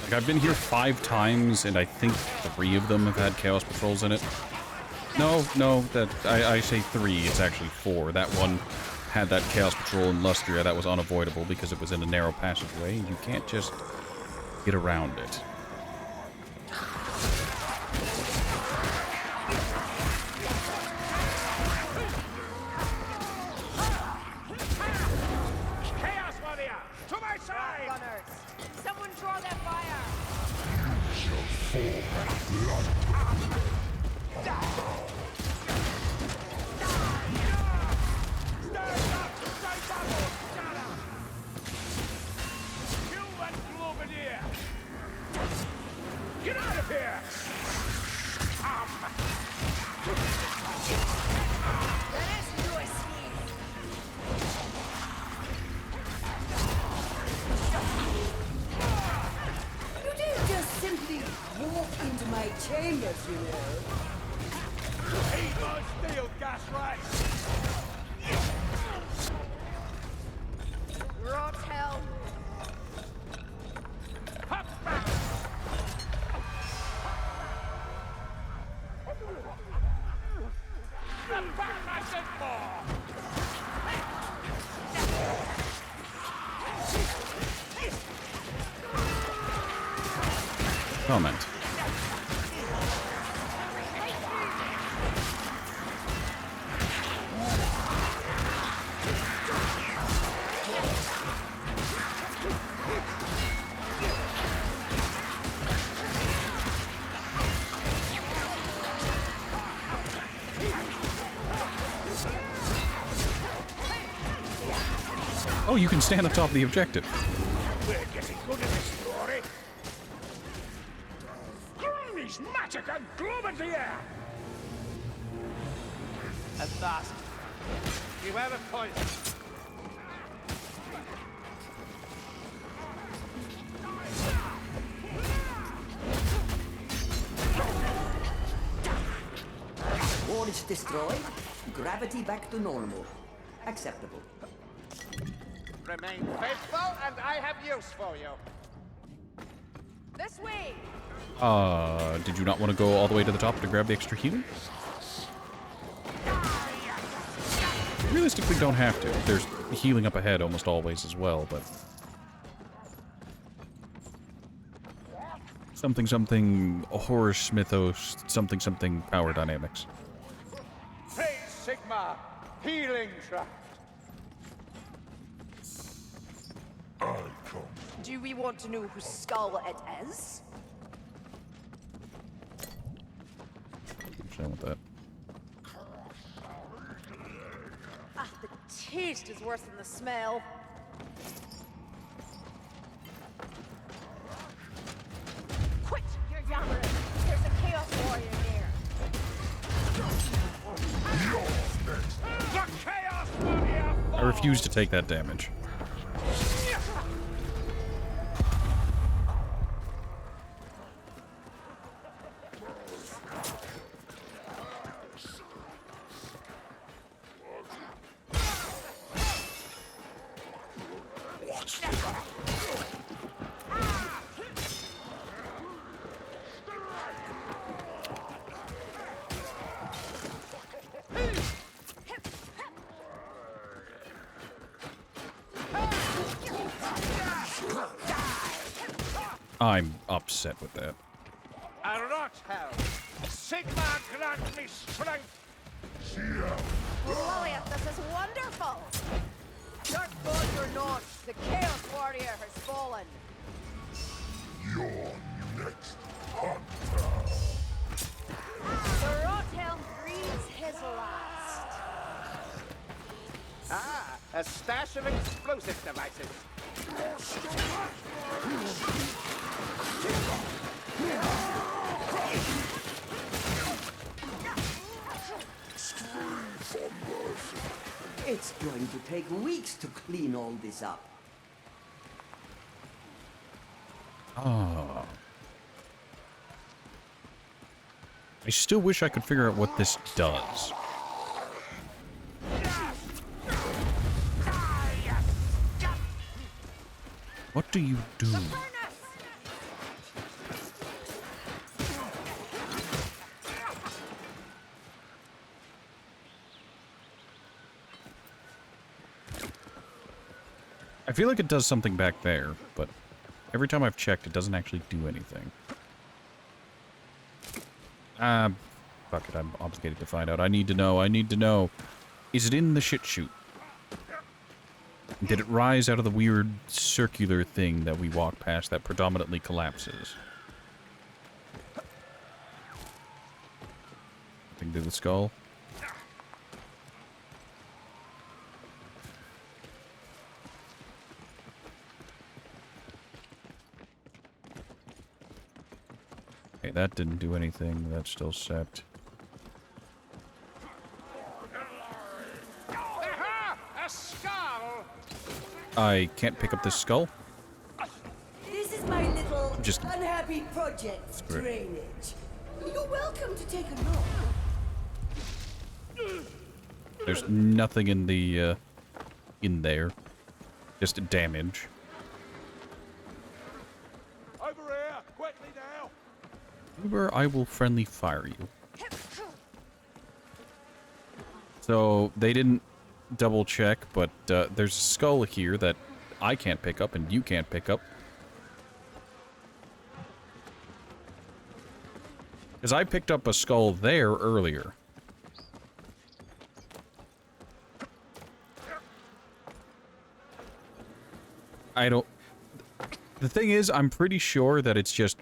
A: Like, I've been here 5 times, and I think 3 of them have had Chaos Patrols in it. No, that I say 3, it's actually 4. That one had that Chaos Patrol in Lustria. That was unavoidable because it was in a narrow passageway, and you can't just get around it.
D: Chaos Warrior! To my side!
G: Gunners. Someone draw that fire.
D: Get out of here!
G: That is new scheme.
F: You don't just simply walk into my chambers, you know.
D: Eat my steel, gas rat!
G: Rot hell.
D: Hop back! Step back, I said more!
A: Comment. Oh, you can stand on top of the objective.
D: We're getting good at this story. Gloomies, magic, and gloom in the air! At last. Beware of poison.
E: Wall is destroyed. Gravity back to normal. Acceptable.
B: Remain faithful, and I have use for you.
G: This way.
A: Did you not want to go all the way to the top to grab the extra healing? Realistically, don't have to. There's healing up ahead almost always as well, but... Something Horus Mythos, something power dynamics.
D: Praise Sigma, healing tract.
F: Do we want to know whose skull it is?
A: Actually, I want that.
G: Ah, the taste is worse than the smell. Quit your yammering. There's a Chaos Warrior near.
D: The Chaos Warrior
A: I refuse to take that damage. I'm upset with that.
D: A rot hell. Sigma grant me strength.
G: Liliath, this is wonderful. Dark God or not, the Chaos Warrior has fallen.
H: Your next hunter.
G: The Rothelm breathes his last.
B: Ah, a stash of explosive devices.
E: It's going to take weeks to clean all this up.
A: Ah. I still wish I could figure out what this does. What do you do? I feel like it does something back there, but every time I've checked, it doesn't actually do anything. Fuck it, I'm obligated to find out. I need to know. Is it in the shit chute? Did it rise out of the weird circular thing that we walk past that predominantly collapses? Nothing to the skull? Okay, that didn't do anything. That's still set.
B: Aha! A skull!
A: I can't pick up this skull?
F: This is my little
A: Just-
F: unhappy project
A: great.
F: drainage. You're welcome to take a look.
A: There's nothing in the, in there. Just damage.
D: Over here, quickly now.
A: Uber, I will friendly fire you. So, they didn't double check, but there's a skull here that I can't pick up and you can't pick up. Because I picked up a skull there earlier. I don't... The thing is, I'm pretty sure that it's just...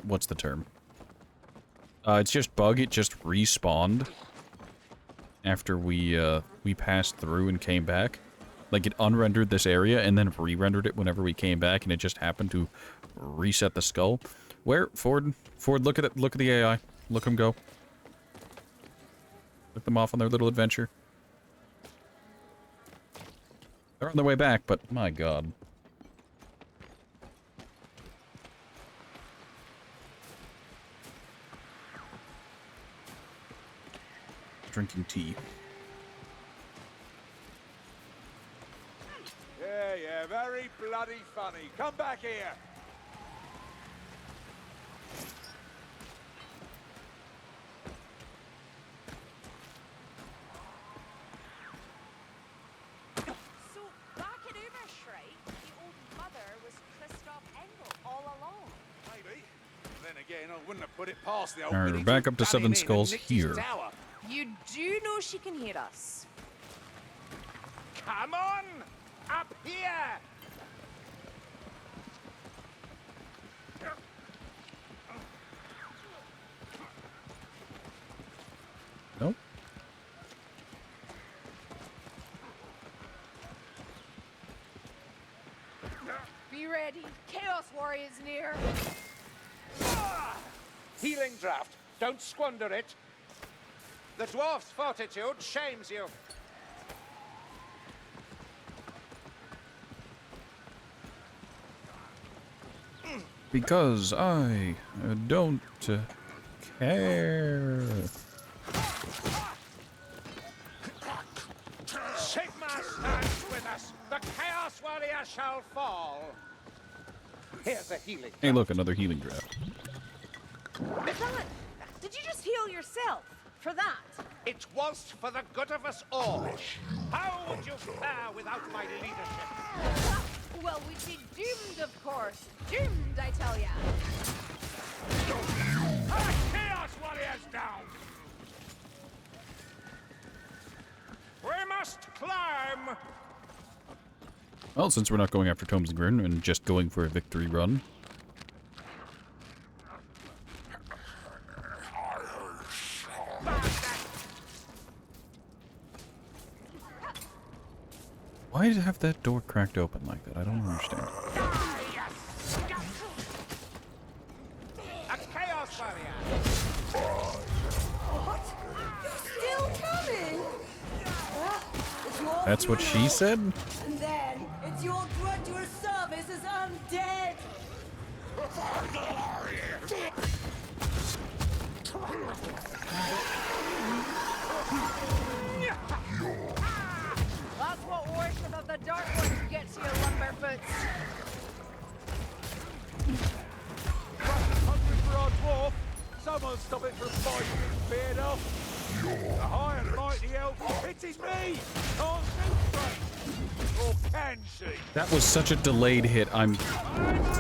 A: what's the term? It's just bug, it just respawned. After we passed through and came back. Like, it unrendered this area and then re-rendered it whenever we came back, and it just happened to reset the skull. Where? Ford? Ford, look at it. Look at the AI. Look them go. Look them off on their little adventure. They're on their way back, but my god. Drinking tea.
D: Yeah, very bloody funny. Come back here.
H: wouldn't have put it past the old
A: Alright,
H: Billy
A: we're back
H: to
A: up to
H: have
A: Seven
H: done him in
A: Skulls
H: and nicked his
A: here.
H: tower.
G: You do know she can hear us.
B: Come on! Up here!
A: Nope.
G: Be ready. Chaos Warriors near.
B: Healing draft. Don't squander it. The dwarf's fortitude shames you.
A: Because I don't care.
B: Sigma stands with us. The Chaos Warrior shall fall. Here's a healing.
A: Hey, look, another healing draft.
G: Villain, did you just heal yourself? For that?
B: It was for the good of us all. How would you fare without my leadership?
G: Well, we'd be doomed, of course. Doomed, I tell ya.
B: Chaos Warriors down! We must climb!
A: Well, since we're not going after Tomes and Grin and just going for a victory run. Why did it have that door cracked open like that? I don't understand.
B: A Chaos Warrior!
F: What? You're still coming? It's your
A: That's what she
F: funeral.
A: said?
F: And then it's your grudge service as undead.
G: That's what worship of the Dark Ones gets you, Lumberfoots.
H: Hungry for our dwarf? Someone stop it from biting his beard off. The high and mighty elf pities me. Can't shoot straight. Or can she?
A: That was such a delayed hit. I'm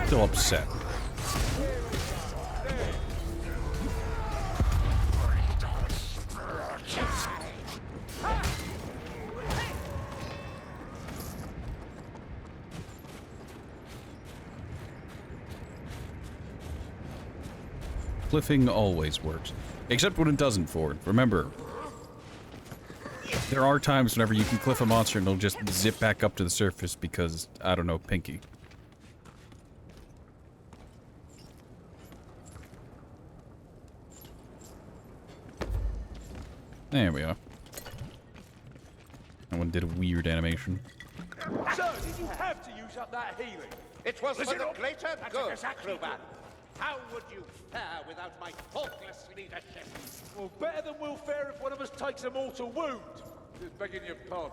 A: still upset. Cliffing always works. Except when it doesn't, Ford. Remember, there are times whenever you can cliff a monster and it'll just zip back up to the surface because, I don't know, Pinky. There we are. That one did a weird animation.
H: Sir, did you have to use up that healing?
B: It was for
H: Listen
B: the
H: up.
B: greater
H: That's
B: good,
H: exactly
B: Kruber. How would you fare without my faultless leadership?
H: Well, better than we'll fare if one of us takes a mortal wound. Just begging your pardon.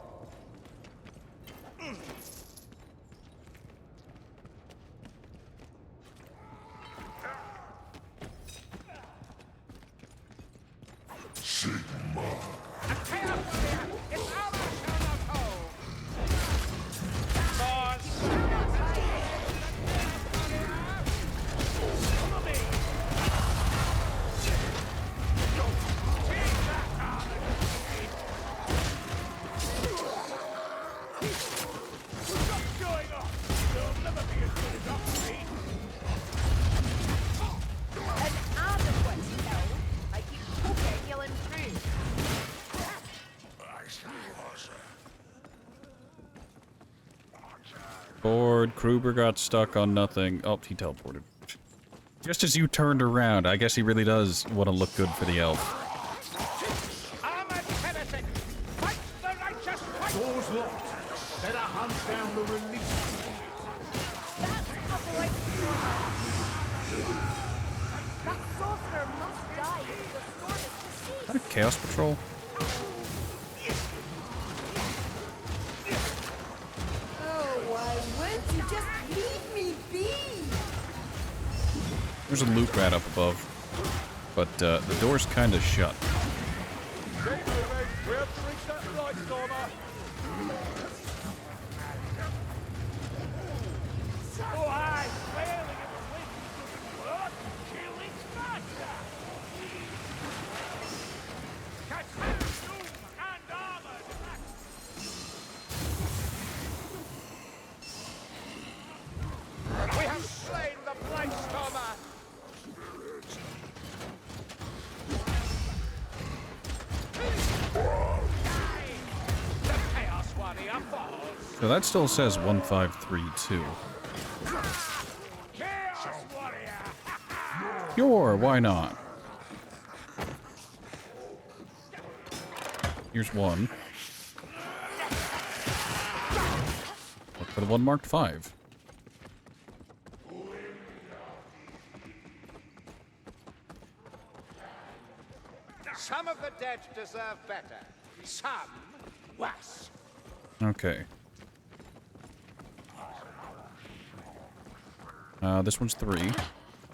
G: An adequate heal. I keep hoping he'll improve.
A: Ford, Kruber got stuck on nothing. Oh, he teleported. Just as you turned around, I guess he really does want to look good for the elf.
B: Armored heretic! Fight the righteous fight!
C: Door's locked. Better hunt down the release.
G: That's a bright stormer. That sorcerer must die if the storm is to cease.
A: Is that a Chaos Patrol?
F: Oh, why won't you just leave me be?
A: There's a loot rat up above. But the door's kind of shut.
H: Keep moving. We have to reach that light stormer. Oh, aye. Wailing in the wind doesn't work. Killing fast.
A: So that still says 1532.
D: Chaos Warrior!
A: Sure, why not? Here's one. Look for the one marked 5.
B: Some of the dead deserve better. Some worse.
A: Okay. This one's 3.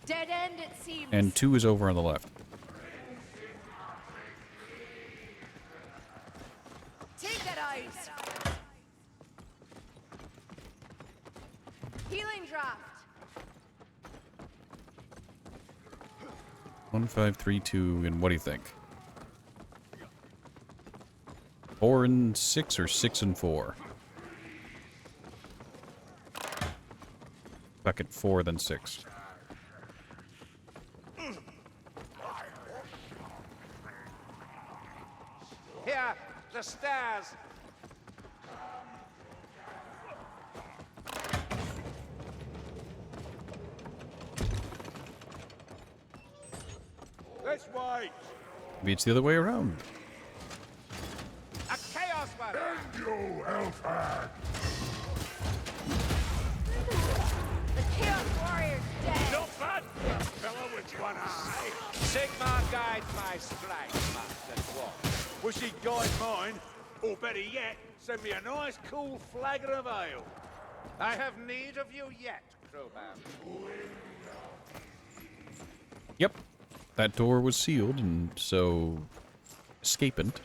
G: Dead end, it seems.
A: And 2 is over on the left.
G: Take that ice. Healing draft.
A: 1532, and what do you think? 4 and 6 or 6 and 4? Back at 4, then 6.
B: Here, the stairs.
D: This way!
A: Maybe it's the other way around.
B: A chaos warrior.
G: The Chaos Warrior's dead.
D: Not bad, fella with one eye.
B: Sigmar guides my strikes, Master Dwarf.
D: Wish he'd guide mine, or better yet, send me a nice cool flagon of ale.
B: I have need of you yet, Crowman.
A: Yep. That door was sealed, and so... escapant.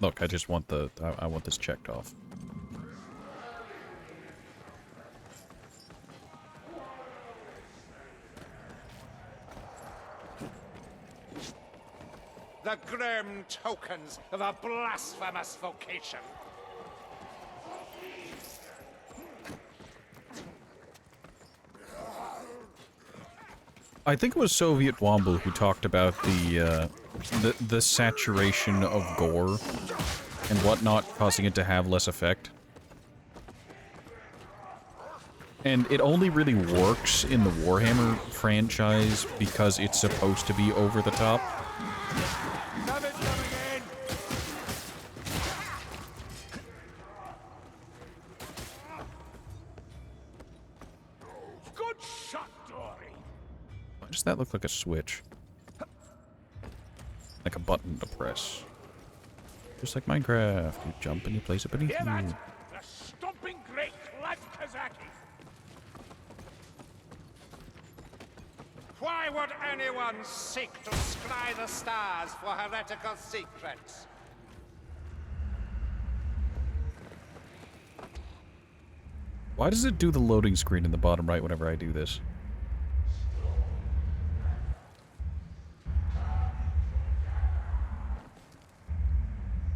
A: Look, I just want the... I want this checked off.
B: The grim tokens of a blasphemous vocation.
A: I think it was Soviet Womble who talked about the saturation of gore and whatnot, causing it to have less effect. And it only really works in the Warhammer franchise because it's supposed to be over the top.
D: Damage coming in! Good shot, Dory!
A: Why does that look like a switch? Like a button to press. Just like Minecraft, you jump and you place it beneath
D: Hear
A: you.
D: that? The stomping great Klad Kazaki!
B: Why would anyone seek to scry the stars for heretical secrets?
A: Why does it do the loading screen in the bottom right whenever I do this?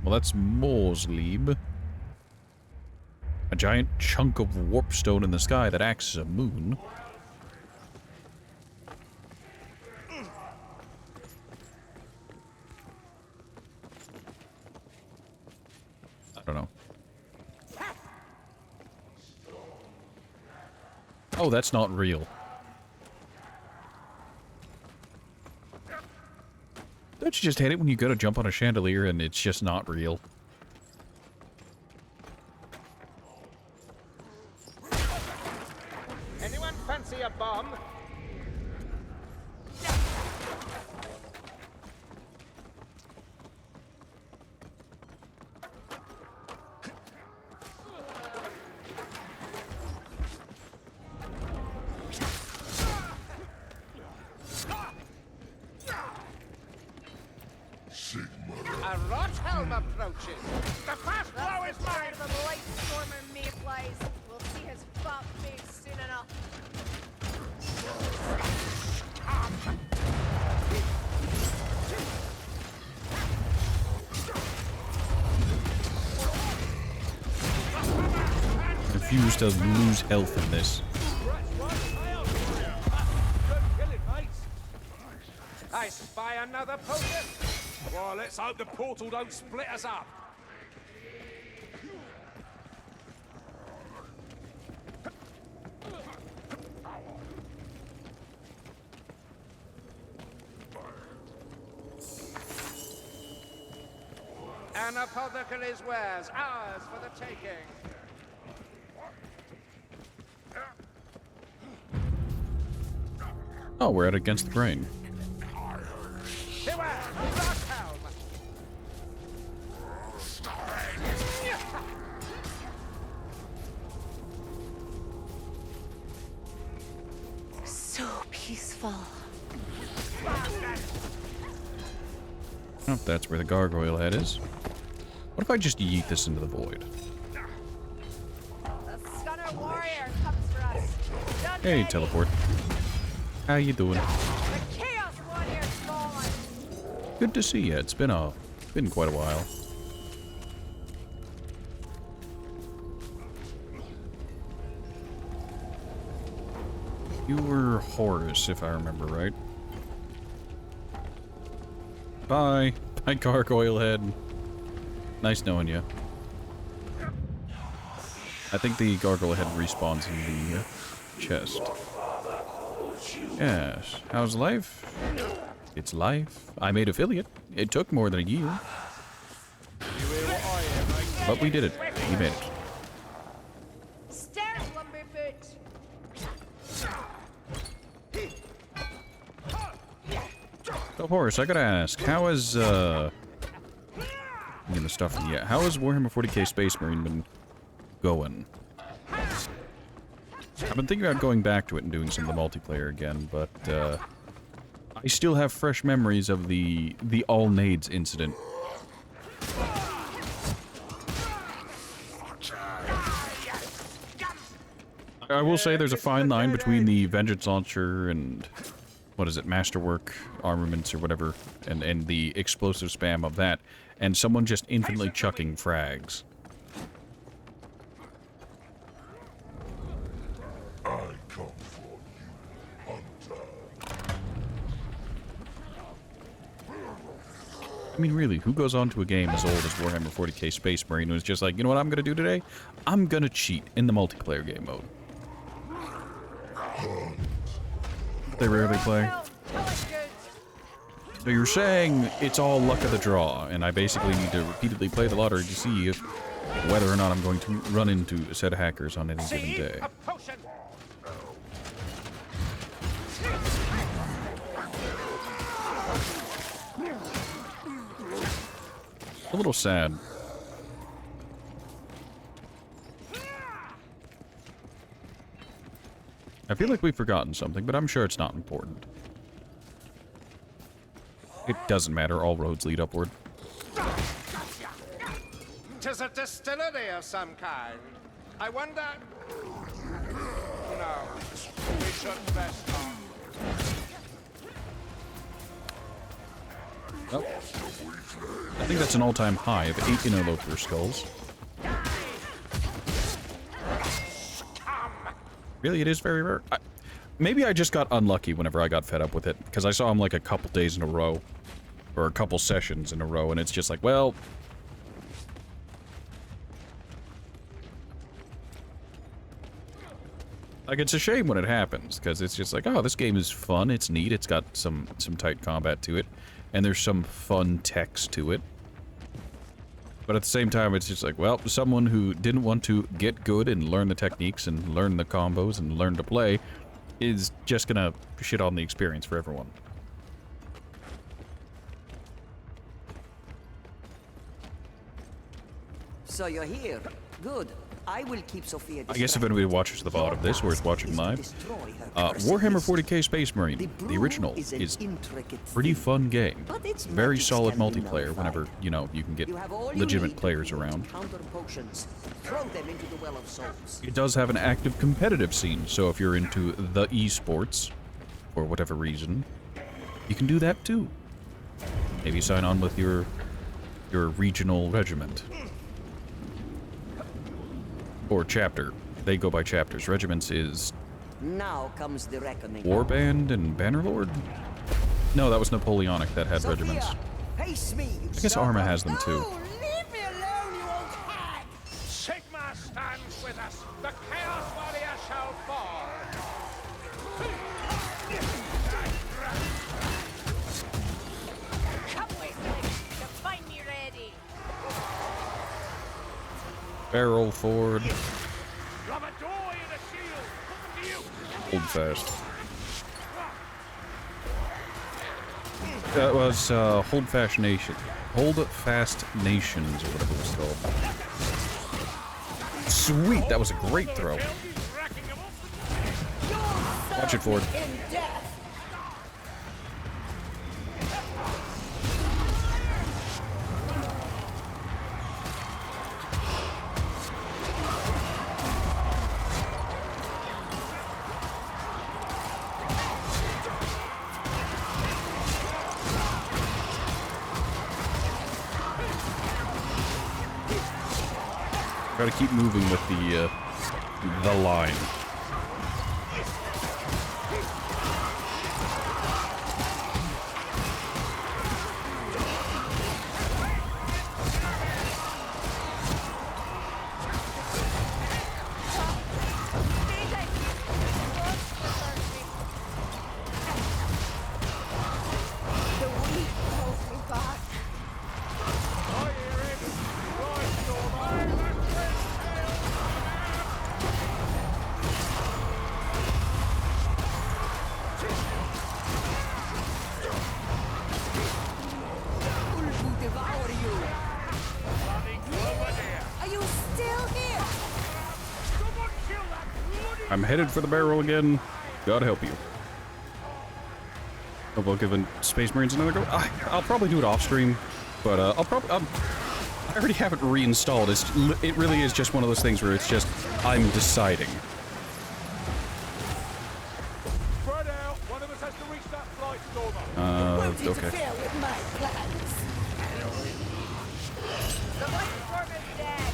A: Well, that's Morsleib. A giant chunk of warpstone in the sky that acts as a moon. I don't know. Oh, that's not real. Don't you just hate it when you go to jump on a chandelier and it's just not real?
B: Anyone fancy a bomb? A Rothelm approaches. The fast blow is mine.
G: The Blight Stormer mayflies. We'll see his fat face soon enough.
A: Refuse to lose health in this.
B: I spy another potion.
D: Well, let's hope the portal don't split us up.
B: An apothecary's wares, ours for the taking.
A: Oh, we're at Against the Grain.
B: Beware, Rockhelm!
G: So peaceful.
A: Oh, that's where the gargoyle head is. What if I just yeet this into the void?
G: The Stunner Warrior comes for us. Done
A: Hey,
G: ready.
A: teleport. How you doing?
G: The Chaos Warrior's gone.
A: Good to see you. It's been quite a while. You were Horus, if I remember right. Bye. Bye, gargoyle head. Nice knowing you. I think the gargoyle head respawns in the chest. Yes. How's life? It's life. I made affiliate. It took more than a year. But we did it. We made it.
G: Stairs, Lumberfoot.
A: So, Horace, I gotta ask, how is, the stuff, yeah, how has Warhammer 40k Space Marine been going? I've been thinking about going back to it and doing some of the multiplayer again, but, I still have fresh memories of the All Nades incident. I will say there's a fine line between the Vengeance Launcher and, what is it, Masterwork armaments or whatever, and the explosive spam of that, and someone just infinitely chucking frags. I mean, really, who goes on to a game as old as Warhammer 40k Space Marine who's just like, you know what I'm gonna do today? I'm gonna cheat in the multiplayer game mode. They rarely play. So you're saying it's all luck of the draw, and I basically need to repeatedly play the lottery to see if whether or not I'm going to run into a set of hackers on any given day.
B: A potion!
A: A little sad. I feel like we've forgotten something, but I'm sure it's not important. It doesn't matter, all roads lead upward.
B: 'Tis a distillery of some kind. I wonder... No, we should rest on.
A: Oh. I think that's an all-time high of 8 interloper skulls. Really, it is very rare. Maybe I just got unlucky whenever I got fed up with it, because I saw him like a couple days in a row, or a couple sessions in a row, and it's just like, well... Like, it's a shame when it happens, because it's just like, oh, this game is fun, it's neat, it's got some tight combat to it, and there's some fun text to it. But at the same time, it's just like, well, someone who didn't want to get good and learn the techniques and learn the combos and learn to play is just gonna shit on the experience for everyone.
E: So you're here. Good. I will keep Sophia
A: I guess if anybody watches the VOD of this, or is watching live, Warhammer 40k Space Marine, the original, is pretty fun game. Very solid multiplayer whenever, you know, you can get legitimate players around. It does have an active competitive scene, so if you're into the esports, for whatever reason, you can do that too. Maybe sign on with your regional regiment. Or chapter. They go by chapters. Regiments is...
E: Now comes the reckoning.
A: Warband and Bannerlord? No, that was Napoleonic that had regiments.
E: Face me,
A: I guess Arma has them too.
F: Oh, leave me alone, you old hag!
B: Sigma stands with us. The Chaos Warrior shall fall.
G: Come with me to find me ready.
A: Barrel Ford.
D: Grab a door and a shield. Coming to you.
A: Hold fast. That was Hold Fast Nation. Hold Fast Nations, or whatever it was called. Sweet, that was a great throw. Watch it, Ford.
F: In death.
A: Try to keep moving with the line.
F: The weak holds me back. Ulfu devour you. Are you still here?
A: I'm headed for the barrel again. God help you. Hope I'll give Space Marines another go. I'll probably do it off stream, but I already have it reinstalled. It really is just one of those things where it's just I'm deciding.
H: Spread out. One of us has to reach that flight, Stormer.
F: Won't
A: Okay.
F: interfere with my plans.
G: The white storm is dead.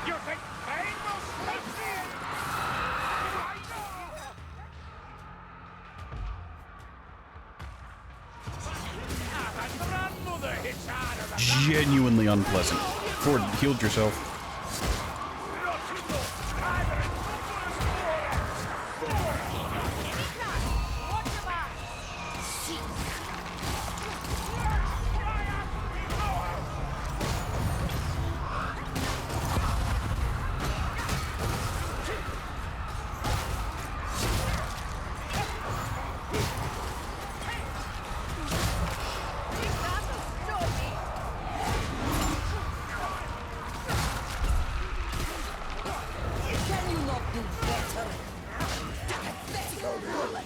D: You think pain will stop me? The grandmother hits harder than
A: Genuinely unpleasant. Ford, healed yourself.
G: Watch your back.
F: Can you not do better? Pathetical woman.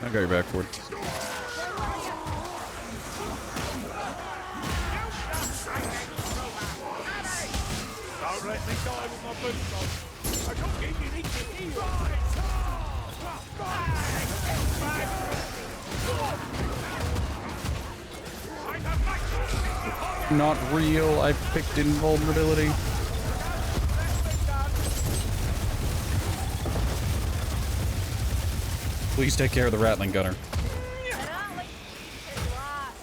A: I got your back, Ford.
D: Don't let me die with my boots on. I can't keep you eating here.
A: Not real. I picked invulnerability. Please take care of the Rattling Gunner.
G: And I'll let you eat his last.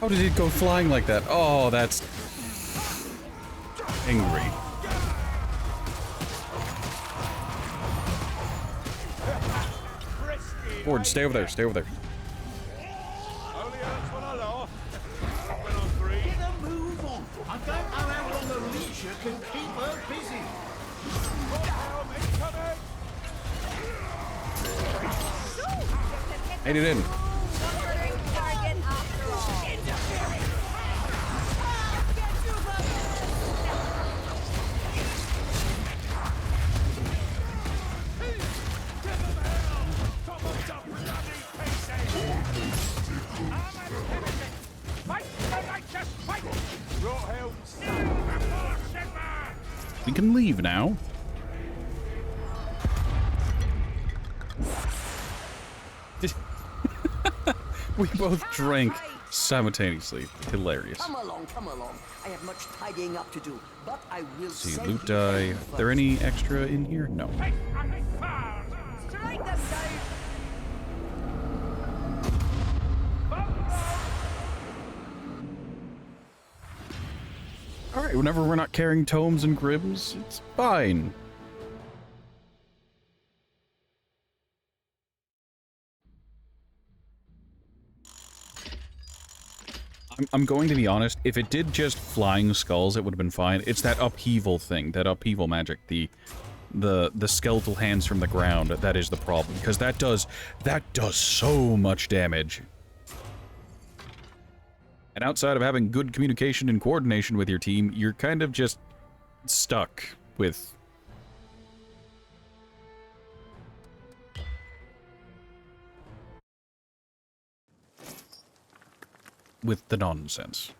A: How did it go flying like that? Oh, that's angry. Ford, stay over there. Stay over there.
D: Only hurts when I laugh. When I'm free.
C: Get a move on. I don't know how long Alicia can keep her busy.
D: Help incoming!
A: Made it in.
G: Wandering target after all.
F: Interfering. Get you,
D: Someone's up bloody pieces! I'm a citizen! Fight the righteous fight! Brought hell before Sigma!
A: We can leave now. We both drank simultaneously. Hilarious.
E: Come along, come along. I have much tidying up to do, but I will
A: See,
E: send
A: loot
E: you
A: die.
E: first.
A: Are there any extra in here? No.
D: Fight and be found!
G: Strike them down.
A: Alright, whenever we're not carrying tomes and grims, it's fine. I'm going to be honest, if it did just flying skulls, it would have been fine. It's that upheaval thing, that upheaval magic, the skeletal hands from the ground, that is the problem. Because that does so much damage. And outside of having good communication and coordination with your team, you're kind of just stuck with... with the nonsense.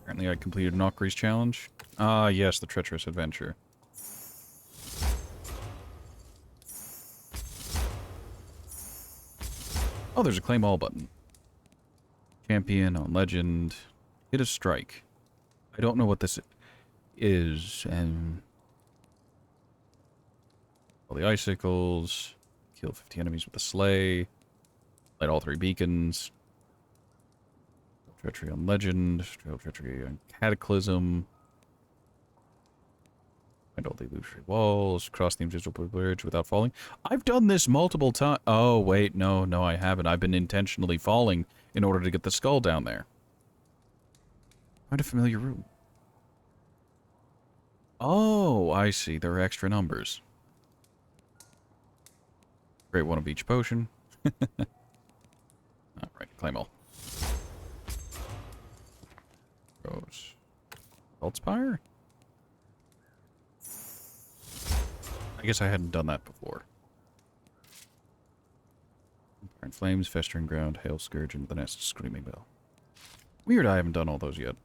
A: Apparently I completed Nokri's challenge. Ah, yes, the treacherous adventure. Oh, there's a claim all button. Champion on legend. Hit a strike. I don't know what this is, and... all the icicles. Kill 50 enemies with a sleigh. Light all 3 beacons. Treachery on legend. Treachery on cataclysm. Find all the illusory walls. Cross the invisible bridge without falling. I've done this multiple times. Oh, wait. No, I haven't. I've been intentionally falling in order to get the skull down there. Find a familiar room. Oh, I see. There are extra numbers. Great one of each potion. Alright, claim all. Rose. Saltspire? I guess I hadn't done that before. Fire and Flames, Festering Ground, Hail Scourge, and the Nest, Screaming Bell. Weird I haven't done all those yet.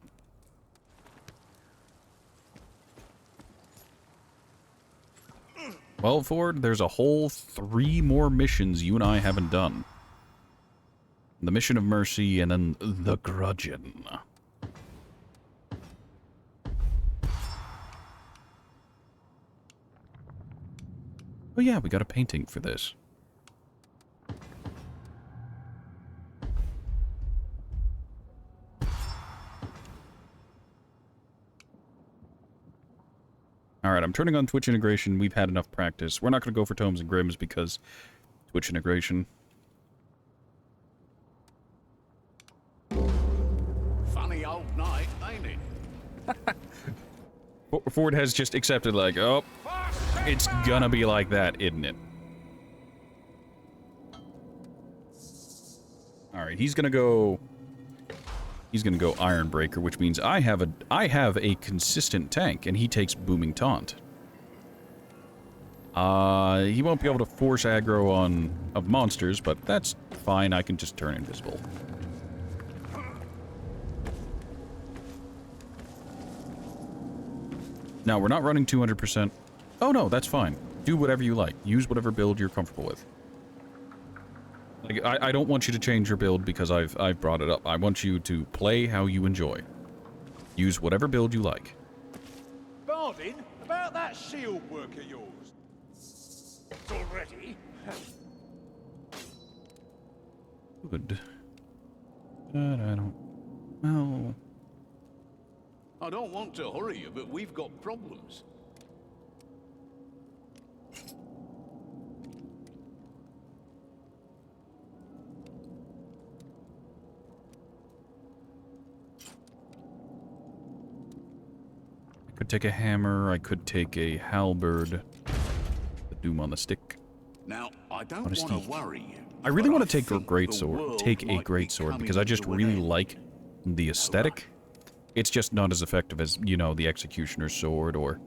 A: Well, Ford, there's a whole 3 more missions you and I haven't done. The Mission of Mercy, and then the Grudgeon. Oh yeah, we got a painting for this. Alright, I'm turning on Twitch integration. We've had enough practice. We're not going to go for Tomes and Grims because Twitch integration.
C: Funny old night, ain't it?
A: Ford has just accepted, like, oh, it's gonna be like that, isn't it? Alright, he's gonna go Ironbreaker, which means I have a consistent tank, and he takes Booming Taunt. He won't be able to force aggro of monsters, but that's fine, I can just turn invisible. Now, we're not running 200%. Oh no, that's fine. Do whatever you like. Use whatever build you're comfortable with. Like, I don't want you to change your build because I've brought it up. I want you to play how you enjoy. Use whatever build you like.
H: Bardin, about that shield work of yours. It's all ready.
A: Good. But I don't... well...
C: I don't want to hurry you, but we've got problems.
A: I could take a hammer, I could take a halberd. The Doom on the stick.
C: Now, I don't want to worry you.
A: I really
C: but
A: want to take a
C: think the
A: greatsword.
C: world
A: Take a
C: might be
A: greatsword
C: coming
A: because I just
C: to an
A: really
C: end.
A: like the aesthetic. It's just not as effective as, you know, the Executioner's Sword or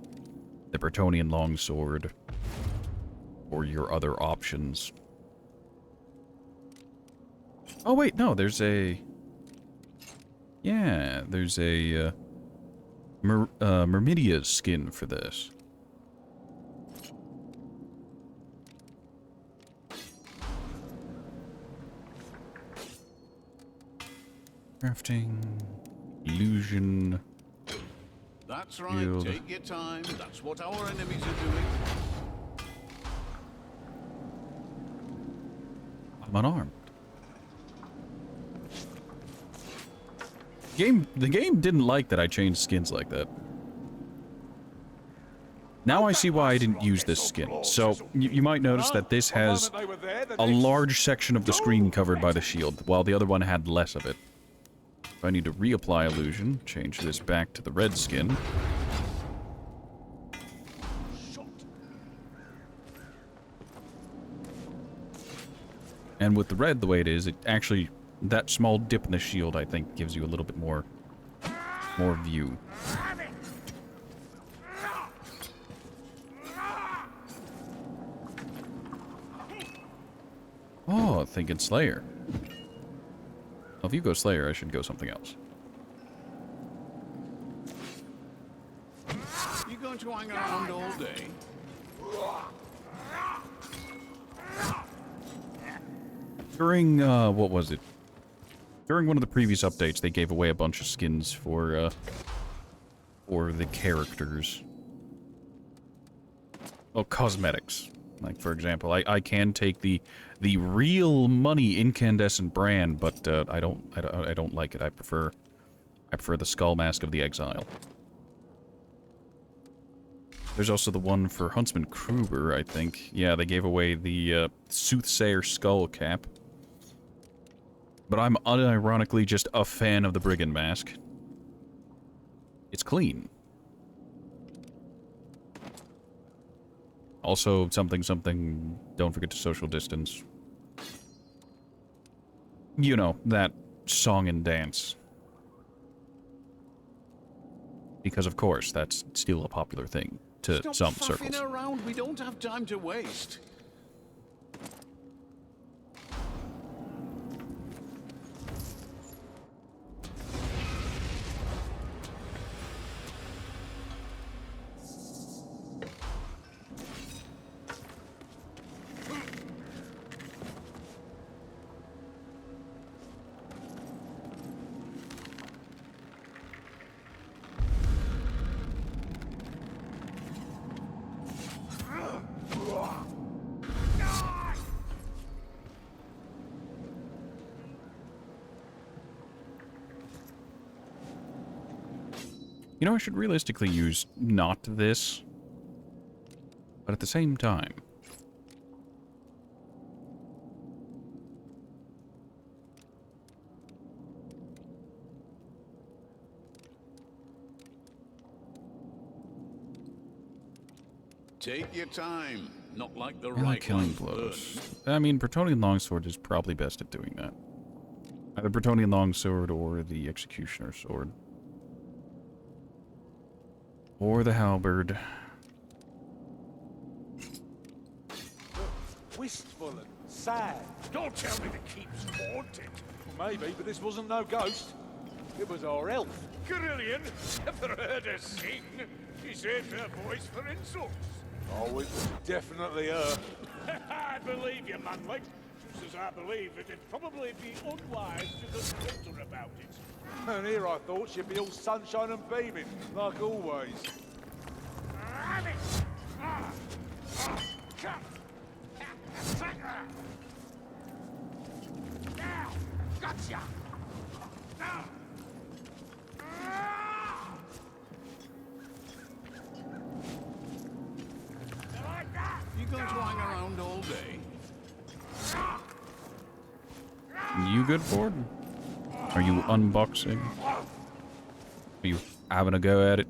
A: the Bretonnian Longsword or your other options. Oh wait, no, there's a... yeah, there's a Myrmidia's skin for this. Crafting, illusion.
C: That's right,
A: Yield.
C: take your time. That's what our enemies are doing.
A: I'm unarmed. The game didn't like that I changed skins like that. Now I see why I didn't use this skin. So, you might notice that this has a large section of the screen covered by the shield, while the other one had less of it. If I need to reapply illusion, change this back to the red skin. And with the red the way it is, it actually, that small dip in the shield, I think, gives you a little bit more view. Oh, thinking Slayer. Well, if you go Slayer, I should go something else.
C: You going to hang around all day?
A: During, what was it? During one of the previous updates, they gave away a bunch of skins for the characters. Oh, cosmetics. Like, for example, I can take the real money incandescent brand, but I don't like it. I prefer the Skull Mask of the Exile. There's also the one for Huntsman Kruger, I think. Yeah, they gave away the Soothsayer Skull Cap. But I'm unironically just a fan of the Brigand Mask. It's clean. Also, something, don't forget to social distance. You know, that song and dance. Because, of course, that's still a popular thing to some circles.
C: Stop faffing around, we don't have time to waste.
A: You know, I should realistically use not this, but at the same time.
C: Take your time, not like the
A: I like
C: right
A: killing
C: one
A: blows.
C: first.
A: I mean, Bretonnian Longsword is probably best at doing that. Either Bretonnian Longsword or the Executioner Sword. Or the Halberd.
H: Wistful and sad.
D: Don't tell me the keep's haunted.
H: Well, maybe, but this wasn't no ghost. It was our elf.
D: Carillion, ever heard her sing? She saved her voice for insults.
H: Oh, it was definitely her.
D: I believe you, Manway. Just as I believe it'd probably be unwise to consult her about it.
H: And here I thought she'd be all sunshine and beaming, like always.
D: Have it! Come! Now! Gotcha! Now! Like that!
C: You going to hang around all day?
A: You good, Ford? Are you unboxing? Are you having a go at it?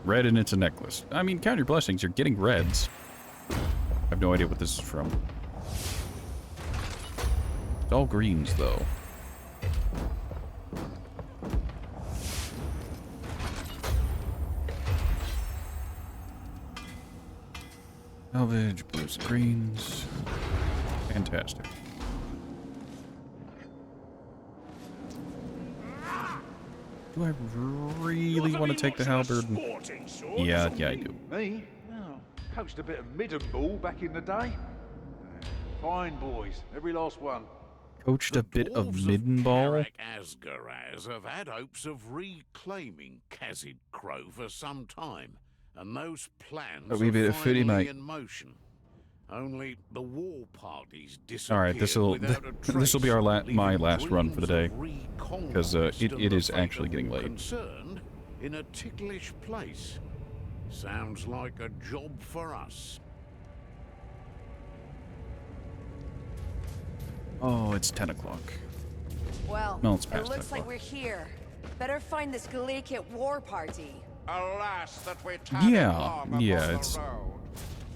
A: Red and it's a necklace. I mean, count your blessings, you're getting reds. I have no idea what this is from. It's all greens, though. Salvage, blues and greens. Fantastic. Do I really want to take the halberd? Yeah, I do.
H: Me? Oh, coached a bit of midden ball back in the day. Fine boys, every last one.
A: Coached a bit of
C: Dwarves
A: midden ball?
C: Karak Asgaraz have had hopes of reclaiming Khazid Crow for some time, and those plans
A: A wee bit
C: are
A: of footy,
C: finally
A: mate.
C: in motion. Only the war parties
A: All right,
C: disappeared without a
A: this will be our
C: trace,
A: my
C: leaving
A: last run for the day,
C: dreams of reconquest
A: because it
C: and
A: is
C: the
A: actually
C: fate
A: getting
C: of all
A: late.
C: concerned in a ticklish place. Sounds like a job for us.
A: Oh, it's 10 o'clock.
G: Well,
A: No, it's
G: it
A: past
G: looks
A: 10
G: like we're here. Better find this Galakit war party.
B: Alas, that we tarry
A: Yeah,
B: long
A: yeah,
B: upon the
A: it's
B: road.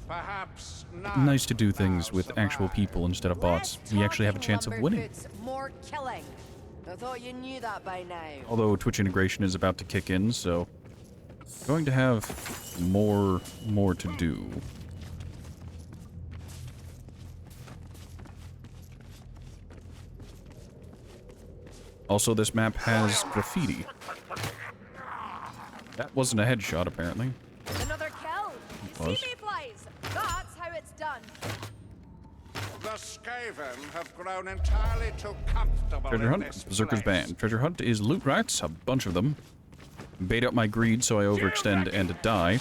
B: Perhaps none
A: nice to do things
B: now
A: with actual
B: survive.
A: people instead of bots.
G: Less
A: We actually have a
G: talking,
A: chance of winning.
G: Lumberfoots, more killing. I thought you knew that by now.
A: Although Twitch integration is about to kick in, so going to have more to do. Also, this map has graffiti. That wasn't a headshot, apparently.
G: Another kill.
A: Was.
G: See me, flies. That's how it's done.
B: The Skaven have grown entirely too comfortable
A: Treasure
B: in
A: hunt,
B: this
A: Berserker's
B: place.
A: Band. Treasure hunt is loot rats, a bunch of them. Bait up my greed so I overextend and die.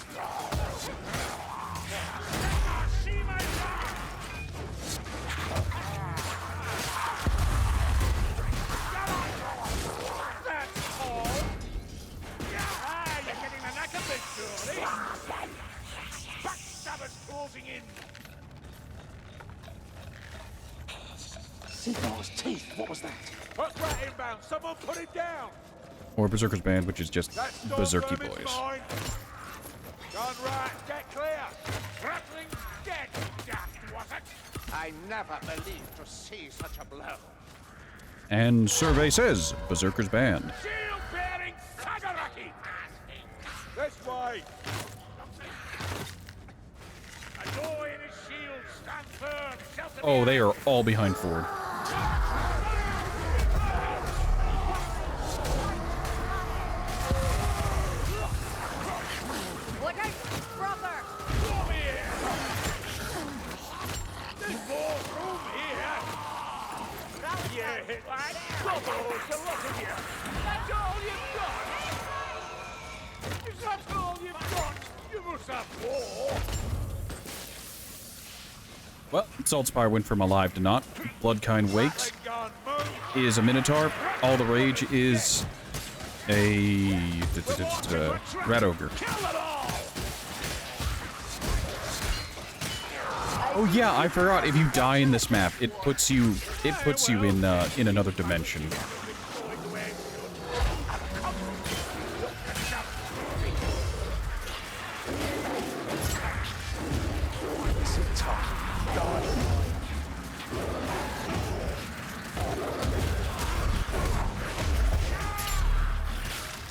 D: That's all. Ah, you're getting the knack of this, surely. Backstabbers closing in.
H: Sigmar's teeth. What was that? Hook rat inbound. Someone put it down.
A: Or Berserker's Band, which is just
D: That storm
A: Berserky
D: vermin's
A: boys.
D: mine. Gun rat, get clear. Rattling dead. That was it.
B: I never believed to see such a blow.
A: And survey says Berserker's Band.
D: Shield bearing Sagaraki. This way. A door in his shield. Stand firm. Shelter
A: Oh,
D: the
A: they
D: enemy.
A: are all behind Ford.
G: Look out, brother.
D: Come here. There's more room here. Yeah, hit lad. Bravo, the lot of you. That's all you've got. Is that all you've got? You must have more.
A: Well, Saltspire went from alive to not. Bloodkind wakes
D: Rattling gun, move.
A: is a Minotaur. All the Rage is a Rat Ogre.
D: Kill them all.
A: Oh yeah, I forgot. If you die in this map, it puts you in another dimension.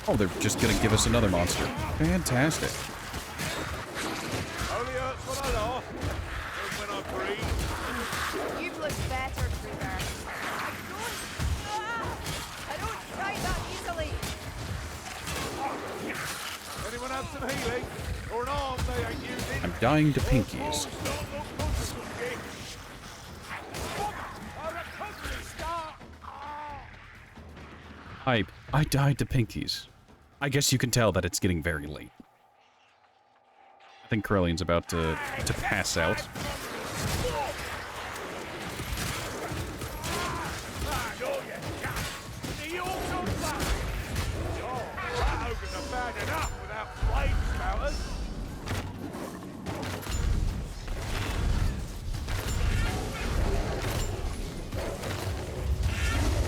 A: Oh, they're just gonna give us another monster. Fantastic.
D: Only hurts when I laugh. And when I breathe.
G: You've looked better, Kruger. I don't die that easily.
D: Anyone have some healing? Or an arm they ain't using?
A: I'm dying to pinkies. Hype. I died to pinkies. I guess you can tell that it's getting very late. I think Corellian's about to pass out.
D: Bad enough without flame spouters.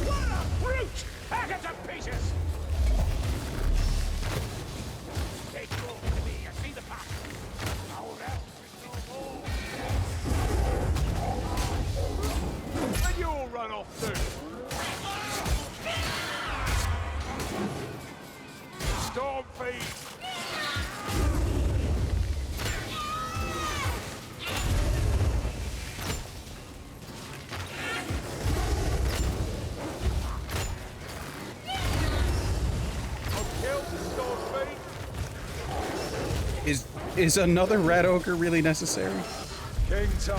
D: What a brute! Pack it to pieces! Take all to me, I see the pack. Our else is no more. And you all run off too. Storm feed! I've killed the storm feed.
A: Is another Rat Ogre really necessary?
D: King Tom.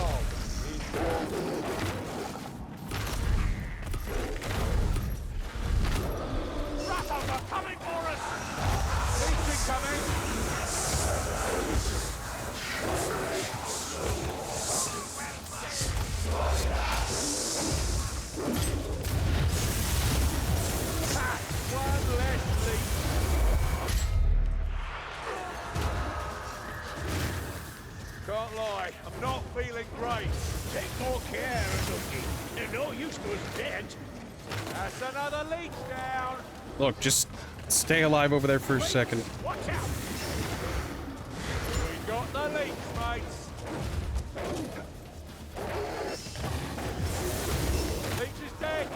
D: Rattles are coming for us! Legion coming! feeling great. Take more care, Nookie. They're no use to us dead. That's another leech down.
A: Look, just stay alive over there for a second.
D: Watch out. We got the leech, mates. Leech is dead.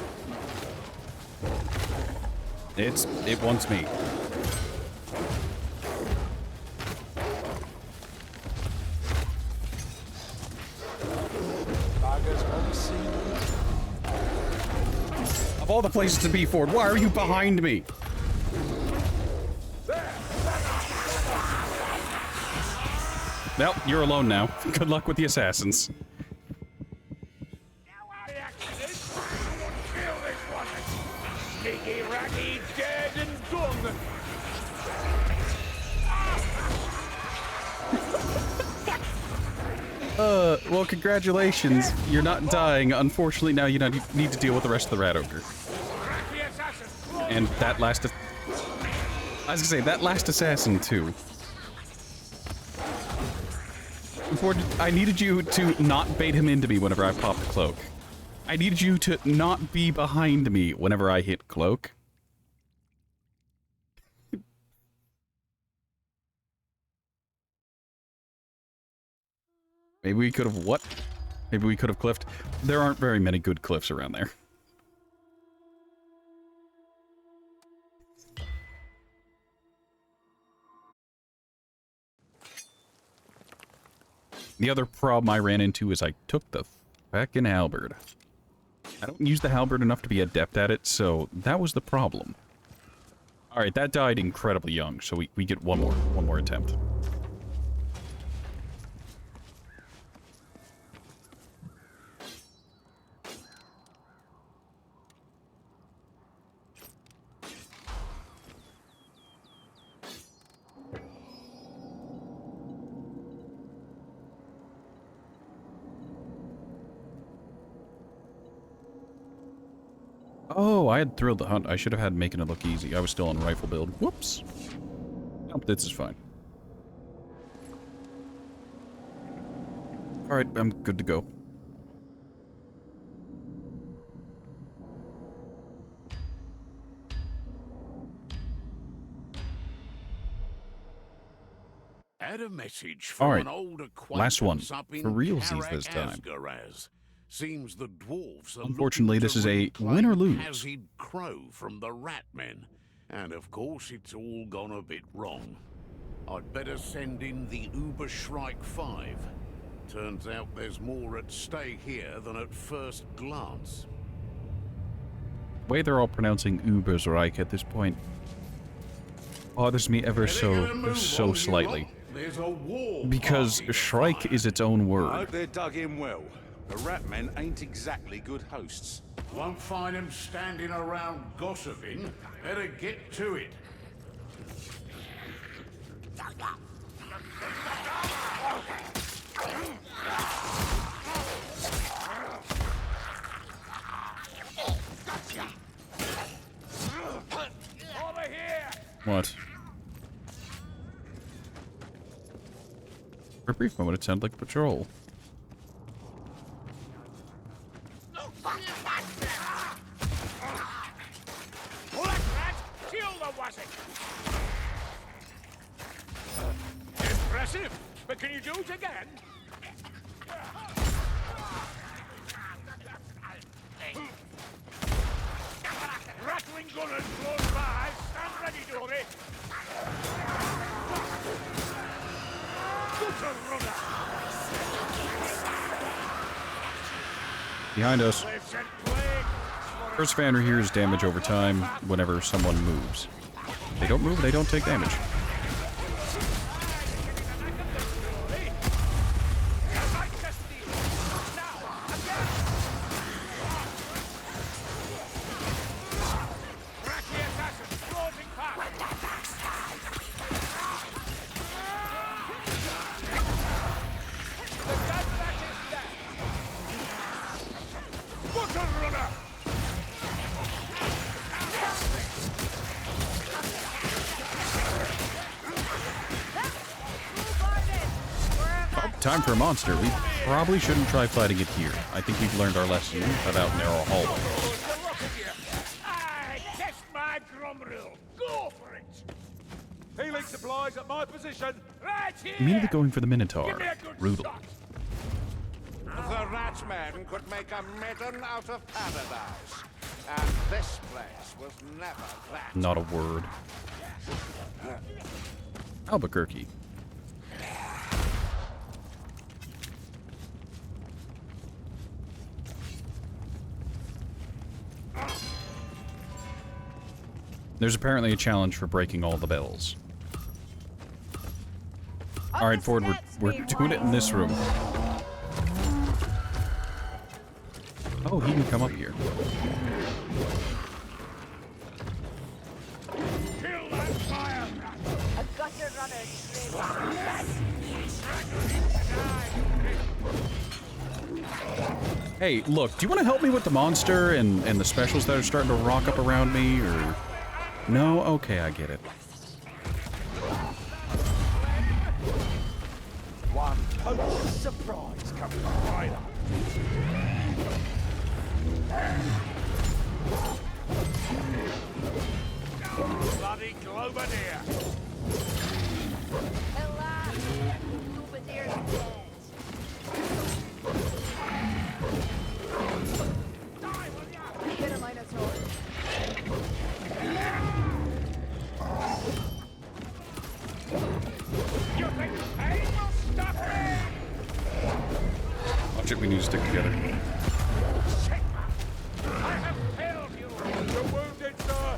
A: It wants me. Of all the places to be, Ford, why are you behind me? Well, you're alone now. Good luck with the assassins.
D: Sneaky Raggy dead and gone.
A: Well, congratulations. You're not dying. Unfortunately, now you need to deal with the rest of the Rat Ogre. And that last... I was gonna say, that last assassin, too. Ford, I needed you to not bait him into me whenever I popped the cloak. I needed you to not be behind me whenever I hit cloak. Maybe we could have what? Maybe we could have cliffed. There aren't very many good cliffs around there. The other problem I ran into is I took the feckin' halberd. I don't use the halberd enough to be adept at it, so that was the problem. Alright, that died incredibly young, so we get one more attempt. Oh, I had thrilled the hunt. I should have had making it look easy. I was still on rifle build. Whoops. Nope, this is fine. Alright, I'm good to go.
C: Had a message from
A: All right,
C: an old
A: last one.
C: acquaintance up in
A: For realsies this time.
C: Karak-Azgaraz. Seems the dwarves are
A: Unfortunately,
C: looking
A: this
C: to
A: is a
C: reclaim
A: win or lose.
C: Hazid Crow from the Ratmen. And of course, it's all gone a bit wrong. I'd better send in the Ubershrike 5. Turns out there's more at stake here than at first glance.
A: The way they're all pronouncing Ubersreich at this point bothers me ever so slightly.
C: There's a war
A: Because
C: party to
A: Shrike
C: find.
A: is its own
I: I
A: word.
I: hope they're dug in well. The Ratmen ain't exactly good hosts.
C: Won't find them standing around gossiping. Better get to it.
D: Over here.
A: What? For a brief moment, it sounded like a patrol.
D: Black rat, kill the wassack. Impressive, but can you do it again? Rattling gunners close by. Stand ready, Dory. Gutter runner.
A: Behind us.
D: They've sent plague.
A: First Fanner hears damage over time whenever someone moves. If they don't move, they don't take damage. Time for a monster. We probably shouldn't try fighting it here. I think we've learned our lesson about narrow hallway.
H: Test my drum reel. Go for it. Healing supplies at my position. Right here.
A: Immediately going for the Minotaur.
H: Give me a good
A: Brutal.
H: shot.
B: The Ratmen could make a maiden out of paradise. And this place was never that.
A: Not a word. Albuquerque. There's apparently a challenge for breaking all the bells. Alright, Ford, we're doing it in this room. Oh, he can come up here.
H: Kill that fire.
G: A gutter runner.
A: Hey, look, do you want to help me with the monster and the specials that are starting to rock up around me, or... No? Okay, I get it.
H: One total surprise coming right up. Bloody Globadier.
G: Alas, Globadier's dead. Get a Minotaur.
H: You think pain will stop me?
A: Watch it, we need to stick together.
H: I have failed you. You're wounded, sir.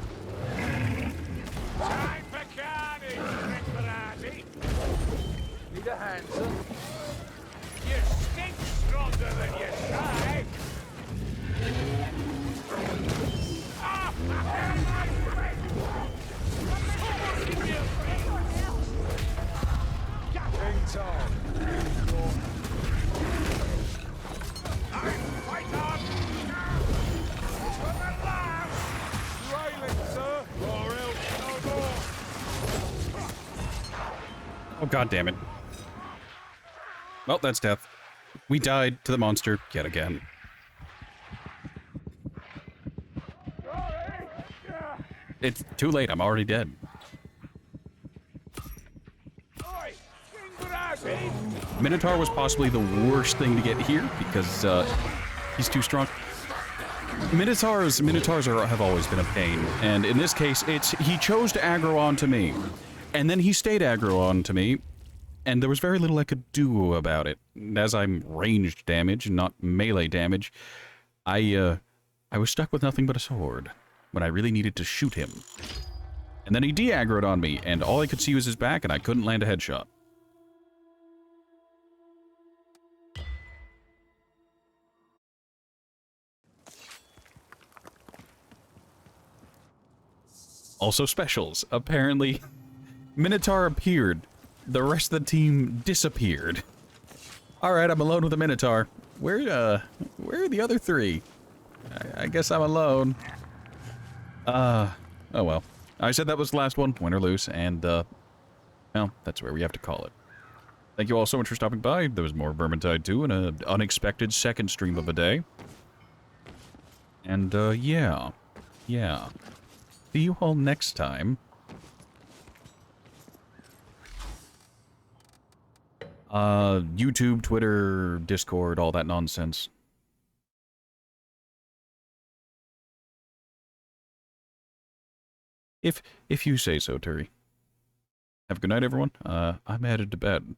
H: Time for carnage, Riccarati. Need a hand, sir? You stink stronger than you try.
A: Oh, god damn it. Well, that's death. We died to the monster yet again. It's too late, I'm already dead. Minotaur was possibly the worst thing to get here because he's too strong. Minotaurs have always been a pain, and in this case, he chose to aggro onto me, and then he stayed aggro onto me, and there was very little I could do about it. As I'm ranged damage, not melee damage, I was stuck with nothing but a sword when I really needed to shoot him. And then he de-aggroed on me, and all I could see was his back, and I couldn't land a headshot. Also specials. Apparently, Minotaur appeared. The rest of the team disappeared. Alright, I'm alone with the Minotaur. Where are the other three? I guess I'm alone. Oh well. I said that was the last one, win or lose, and, well, that's where we have to call it. Thank you all so much for stopping by. There was more Vermintide 2 and an unexpected second stream of a day. And, yeah. See you all next time. YouTube, Twitter, Discord, all that nonsense. If you say so, Turi. Have a good night, everyone. I'm headed to bed.